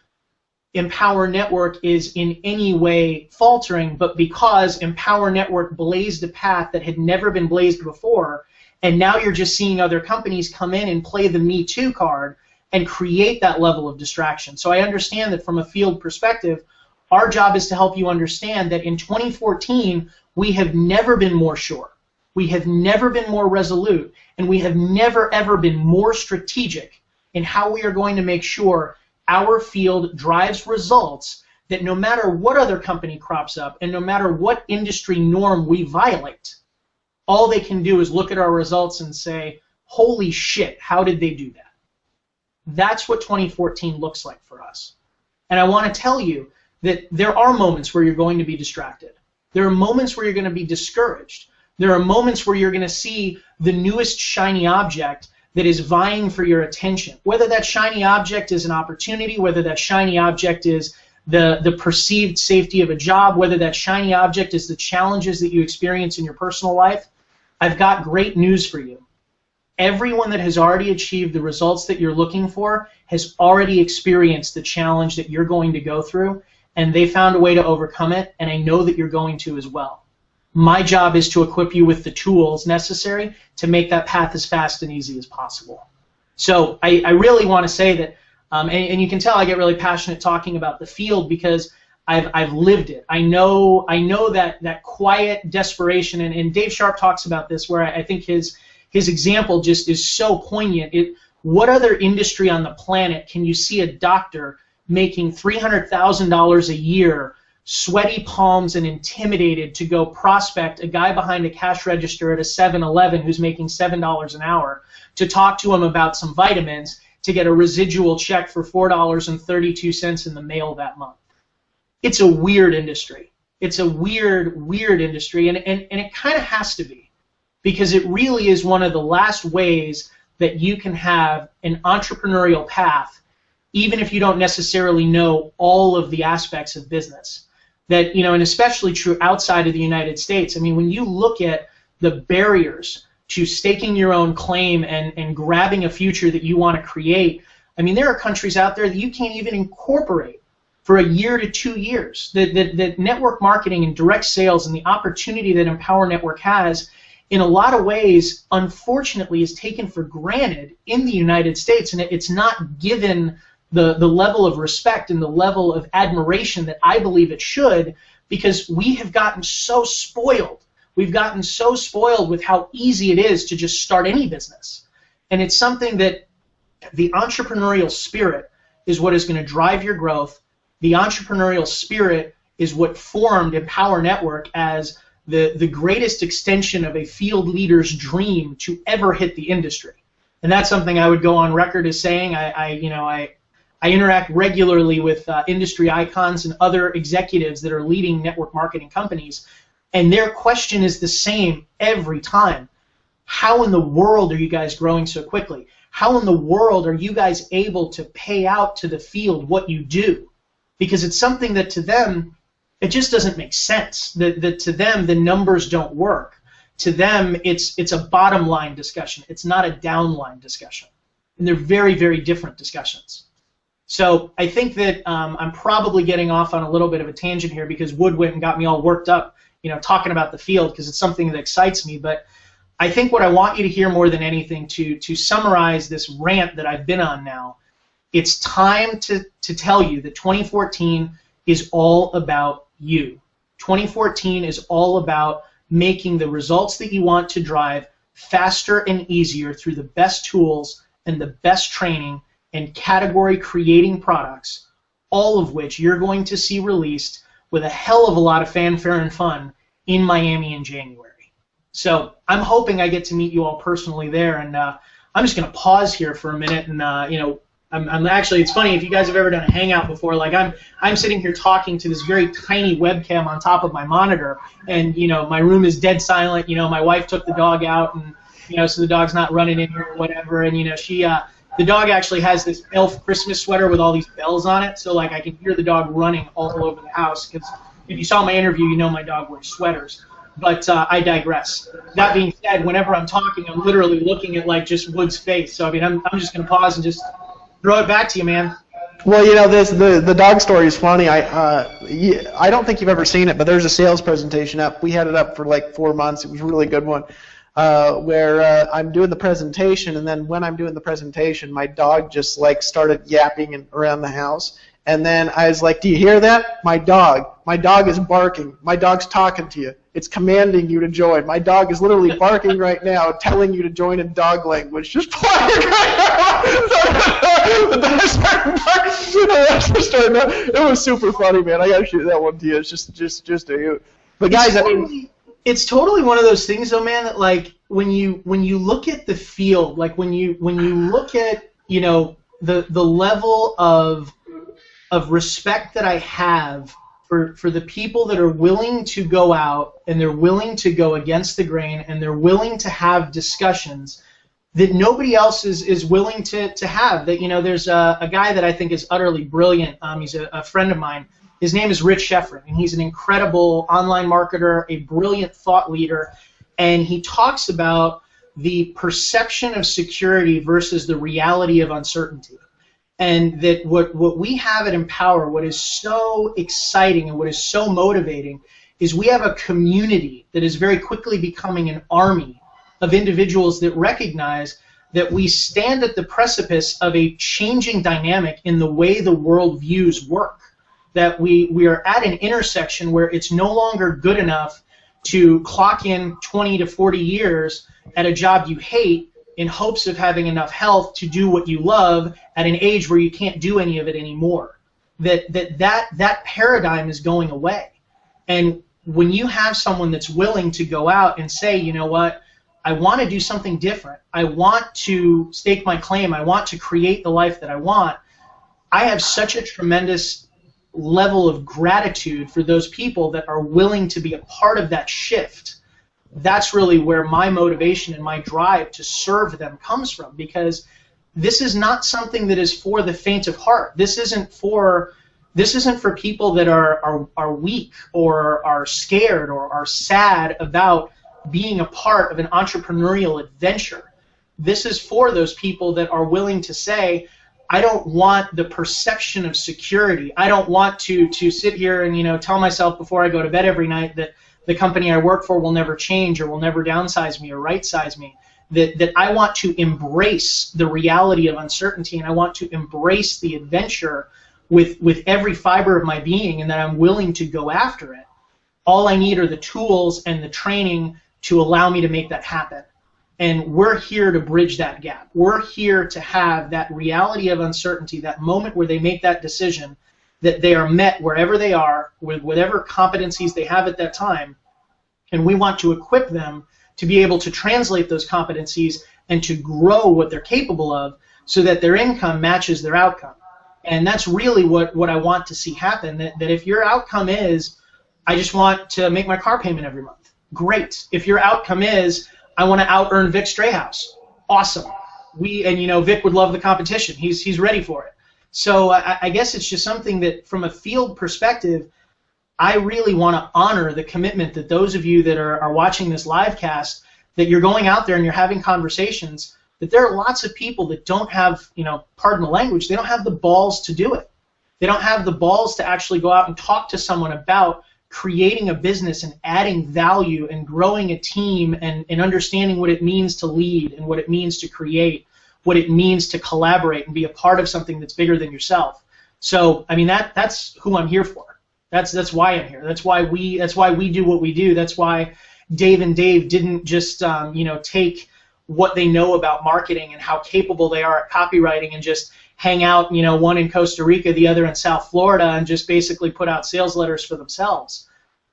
Empower Network is in any way faltering, but because Empower Network blazed a path that had never been blazed before, and now you're just seeing other companies come in and play the Me Too card and create that level of distraction. So I understand that from a field perspective, our job is to help you understand that in 2014, we have never been more sure. We have never been more resolute, and we have never ever been more strategic in how we are going to make sure our field drives results that no matter what other company crops up and no matter what industry norm we violate, all they can do is look at our results and say, holy shit, how did they do that? That's what 2014 looks like for us. And I want to tell you that there are moments where you're going to be distracted. There are moments where you're going to be discouraged. There are moments where you're going to see the newest shiny object that is vying for your attention. Whether that shiny object is an opportunity, whether that shiny object is the perceived safety of a job, whether that shiny object is the challenges that you experience in your personal life, I've got great news for you. Everyone that has already achieved the results that you're looking for has already experienced the challenge that you're going to go through, and they found a way to overcome it, and I know that you're going to as well. My job is to equip you with the tools necessary to make that path as fast and easy as possible. So I really want to say that, and you can tell I get really passionate talking about the field because I've lived it. I know that quiet desperation, and Dave Sharp talks about this, where I think his example just is so poignant. What other industry on the planet can you see a doctor making $300,000 a year, sweaty palms and intimidated to go prospect a guy behind a cash register at a 7-Eleven who's making $7 an hour to talk to him about some vitamins to get a residual check for $4.32 in the mail that month? It's a weird industry. It's a weird industry, and it kind of has to be, because it really is one of the last ways that you can have an entrepreneurial path, even if you don't necessarily know all of the aspects of business. That, and especially true outside of the United States. I mean, when you look at the barriers to staking your own claim and grabbing a future that you want to create, I mean, there are countries out there that you can't even incorporate for a year to 2 years. That network marketing and direct sales and the opportunity that Empower Network has, in a lot of ways, unfortunately, is taken for granted in the United States, and it's not given the level of respect and the level of admiration that I believe it should, because we have gotten so spoiled. We've gotten so spoiled with how easy it is to just start any business. And it's something that the entrepreneurial spirit is what is going to drive your growth. The entrepreneurial spirit is what formed Empower Network as the greatest extension of a field leader's dream to ever hit the industry. And that's something I would go on record as saying. I interact regularly with industry icons and other executives that are leading network marketing companies, and their question is the same every time. How in the world are you guys growing so quickly? How in the world are you guys able to pay out to the field what you do? Because it's something that to them, it just doesn't make sense. That to them, the numbers don't work. To them, it's a bottom line discussion. It's not a downline discussion. And they're very, very different discussions. So I think that I'm probably getting off on a little bit of a tangent here because Wood went and got me all worked up, talking about the field, because it's something that excites me. But I think what I want you to hear more than anything, to summarize this rant that I've been on now, it's time to tell you that 2014 is all about you. 2014 is all about making the results that you want to drive faster and easier through the best tools and the best training and category creating products, all of which you're going to see released with a hell of a lot of fanfare and fun in Miami in January. So I'm hoping I get to meet you all personally there, and I'm just going to pause here for a minute, and I'm actually, it's funny, if you guys have ever done a Hangout before, like I'm sitting here talking to this very tiny webcam on top of my monitor, and my room is dead silent. My wife took the dog out, and so the dog's not running in here or whatever, and she the dog actually has this elf Christmas sweater with all these bells on it, so like I can hear the dog running all over the house, because if you saw my interview, my dog wears sweaters. But I digress. That being said, whenever I'm talking, I'm literally looking at like just Wood's face. So I mean, I'm just going to pause and just throw it back to you, man. Well, the dog story is funny. I don't think you've ever seen it, but there's a sales presentation up. We had it up for like 4 months. It was a really good one. Where I'm doing the presentation, and then when I'm doing the presentation, my dog just like started yapping around the house, and then I was like, "Do you hear that? My dog is barking. My dog's talking to you. It's commanding you to join. My dog is literally barking right now, telling you to join in dog language. Just barking right now." It was super funny, man. I gotta shoot that one to you. It's just a you. But guys, it's totally one of those things, though, man. That like when you look at the field, like when you look at the level of respect that I have for the people that are willing to go out and they're willing to go against the grain and they're willing to have discussions that nobody else is willing to have. That, you know, there's a guy that I think is utterly brilliant. He's a friend of mine. His name is Rich Schefren, and he's an incredible online marketer, a brilliant thought leader, and he talks about the perception of security versus the reality of uncertainty. And that what we have at Empower, what is so exciting and what is so motivating, is we have a community that is very quickly becoming an army of individuals that recognize that we stand at the precipice of a changing dynamic in the way the world views work. That we are at an intersection where it's no longer good enough to clock in 20 to 40 years at a job you hate in hopes of having enough health to do what you love at an age where you can't do any of it anymore. That paradigm is going away. And when you have someone that's willing to go out and say, you know what, I want to do something different. I want to stake my claim. I want to create the life that I want. I have such a tremendous level of gratitude for those people that are willing to be a part of that shift. That's really where my motivation and my drive to serve them comes from, because this is not something that is for the faint of heart. This isn't for people that are weak or are scared or are sad about being a part of an entrepreneurial adventure. This is for those people that are willing to say, I don't want the perception of security. I don't want to sit here and, you know, tell myself before I go to bed every night that the company I work for will never change or will never downsize me or right-size me. That I want to embrace the reality of uncertainty, and I want to embrace the adventure with every fiber of my being, and that I'm willing to go after it. All I need are the tools and the training to allow me to make that happen. And we're here to bridge that gap. We're here to have that reality of uncertainty, that moment where they make that decision, that they are met wherever they are with whatever competencies they have at that time, and we want to equip them to be able to translate those competencies and to grow what they're capable of so that their income matches their outcome. And that's really what I want to see happen, that if your outcome is, I just want to make my car payment every month, great. If your outcome is, I want to out-earn Vic Strayhouse, awesome. And you know, Vic would love the competition. He's ready for it. So I guess it's just something that, from a field perspective, I really want to honor the commitment that those of you that are watching this live cast, that you're going out there and you're having conversations, that there are lots of people that don't have, you know, pardon the language, they don't have the balls to do it. They don't have the balls to actually go out and talk to someone about creating a business and adding value and growing a team and understanding what it means to lead and what it means to create, what it means to collaborate and be a part of something that's bigger than yourself. So, I mean, that's who I'm here for. That's why I'm here. That's why we do what we do. That's why Dave and Dave didn't just you know, take what they know about marketing and how capable they are at copywriting and just hang out, you know, one in Costa Rica, the other in South Florida, and just basically put out sales letters for themselves.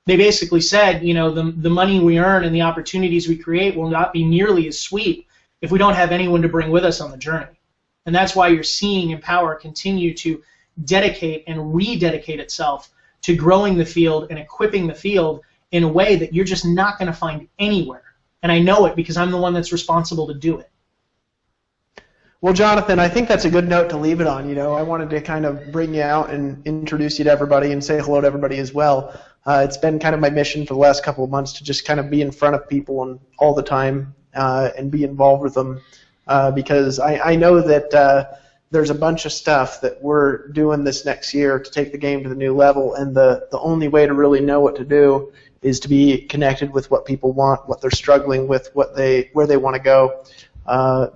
They basically said, you know, the money we earn and the opportunities we create will not be nearly as sweet if we don't have anyone to bring with us on the journey. And that's why you're seeing Empower continue to dedicate and rededicate itself to growing the field and equipping the field in a way that you're just not going to find anywhere. And I know it because I'm the one that's responsible to do it. Well, Jonathan, I think that's a good note to leave it on. You know, I wanted to kind of bring you out and introduce you to everybody and say hello to everybody as well. It's been kind of my mission for the last couple of months to just kind of be in front of people and all the time and be involved with them because I know that there's a bunch of stuff that we're doing this next year to take the game to the new level, and the only way to really know what to do is to be connected with what people want, what they're struggling with, where they want to go,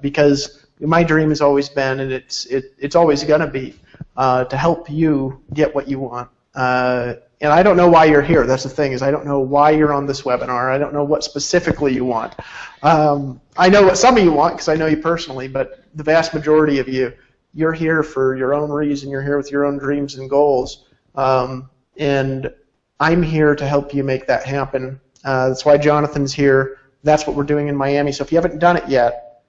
because my dream has always been, and it's always going to be, to help you get what you want. And I don't know why you're here. That's the thing, is I don't know why you're on this webinar. I don't know what specifically you want. I know what some of you want because I know you personally, but the vast majority of you, you're here for your own reason. You're here with your own dreams and goals. And I'm here to help you make that happen. That's why Jonathan's here. That's what we're doing in Miami. So if you haven't done it yet,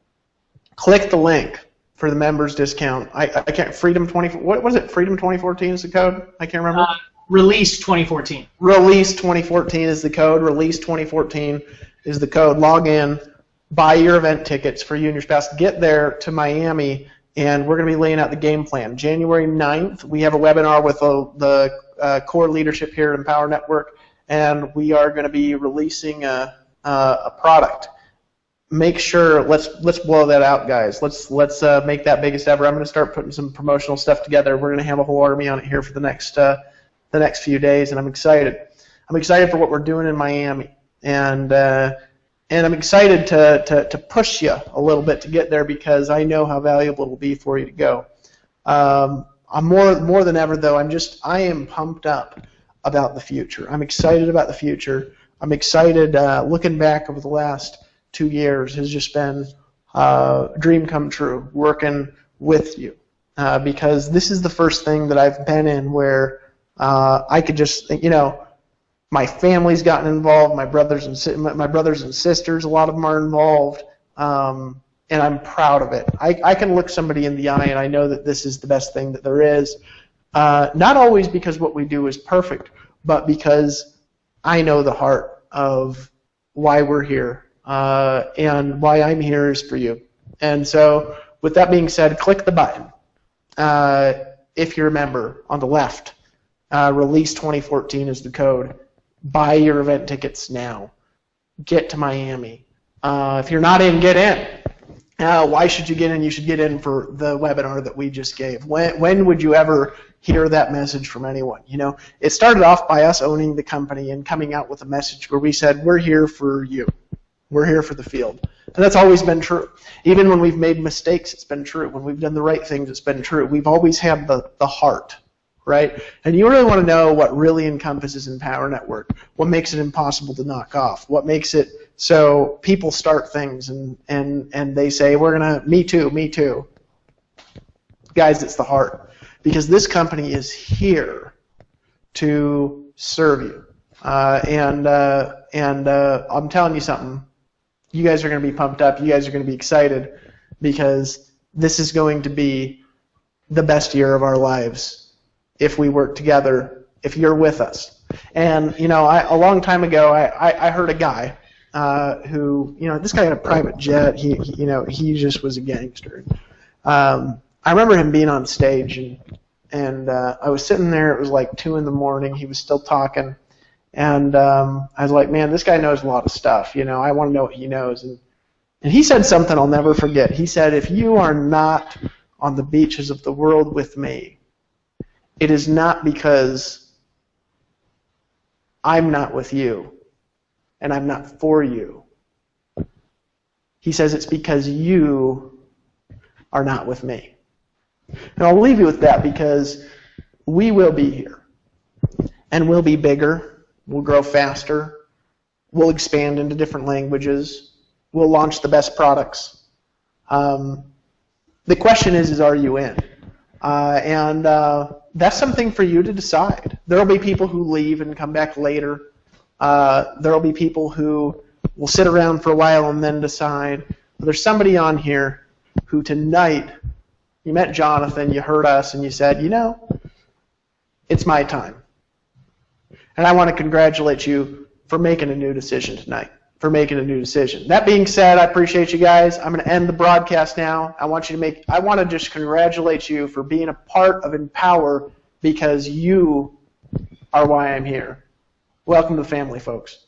click the link for the members discount. I can't, Freedom 20, what was it? Freedom 2014 is the code? I can't remember. Release 2014. Release 2014 is the code. Release 2014 is the code. Log in, buy your event tickets for you and your spouse. Get there to Miami, and we're going to be laying out the game plan. January 9th, we have a webinar with the core leadership here at Empower Network, and we are going to be releasing a product. Make sure, let's blow that out, guys. Let's make that biggest ever. I'm going to start putting some promotional stuff together. We're going to have a whole army on it here for the next few days, and I'm excited. I'm excited for what we're doing in Miami, and I'm excited to push you a little bit to get there because I know how valuable it will be for you to go. I'm more than ever though. I am pumped up about the future. I'm excited about the future. I'm excited. Looking back over the last 2 years has just been a dream come true. Working with you because this is the first thing that I've been in where I could just my family's gotten involved. My brothers and sisters, a lot of them are involved, and I'm proud of it. I can look somebody in the eye and I know that this is the best thing that there is. Not always because what we do is perfect, but because I know the heart of why we're here and why I'm here is for you. And so, with that being said, click the button if you're a member on the left. Release 2014 is the code. Buy your event tickets now. Get to Miami. If you're not in, get in. Why should you get in? You should get in for the webinar that we just gave. When would you ever hear that message from anyone? It started off by us owning the company and coming out with a message where we said, we're here for you. We're here for the field. And that's always been true. Even when we've made mistakes, it's been true. When we've done the right things, it's been true. We've always had the heart. Right? And you really want to know what really encompasses Empower Network, what makes it impossible to knock off, what makes it so people start things and they say, we're going to, me too. Guys, it's the heart. Because this company is here to serve you. And I'm telling you something, you guys are going to be pumped up, you guys are going to be excited because this is going to be the best year of our lives. If we work together, if you're with us. And, a long time ago, I heard a guy who, this guy had a private jet. He just was a gangster. I remember him being on stage, and I was sitting there. It was like 2 in the morning. He was still talking. And I was like, man, this guy knows a lot of stuff. I want to know what he knows. And he said something I'll never forget. He said, if you are not on the beaches of the world with me, it is not because I'm not with you and I'm not for you. He says it's because you are not with me. And I'll leave you with that because we will be here. And we'll be bigger. We'll grow faster. We'll expand into different languages. We'll launch the best products. The question is are you in? That's something for you to decide. There will be people who leave and come back later. There will be people who will sit around for a while and then decide. But there's somebody on here who tonight, you met Jonathan, you heard us, and you said, it's my time. And I want to congratulate you for making a new decision tonight. That being said, I appreciate you guys. I'm going to end the broadcast now. I want to just congratulate you for being a part of Empower because you are why I'm here. Welcome to the family, folks.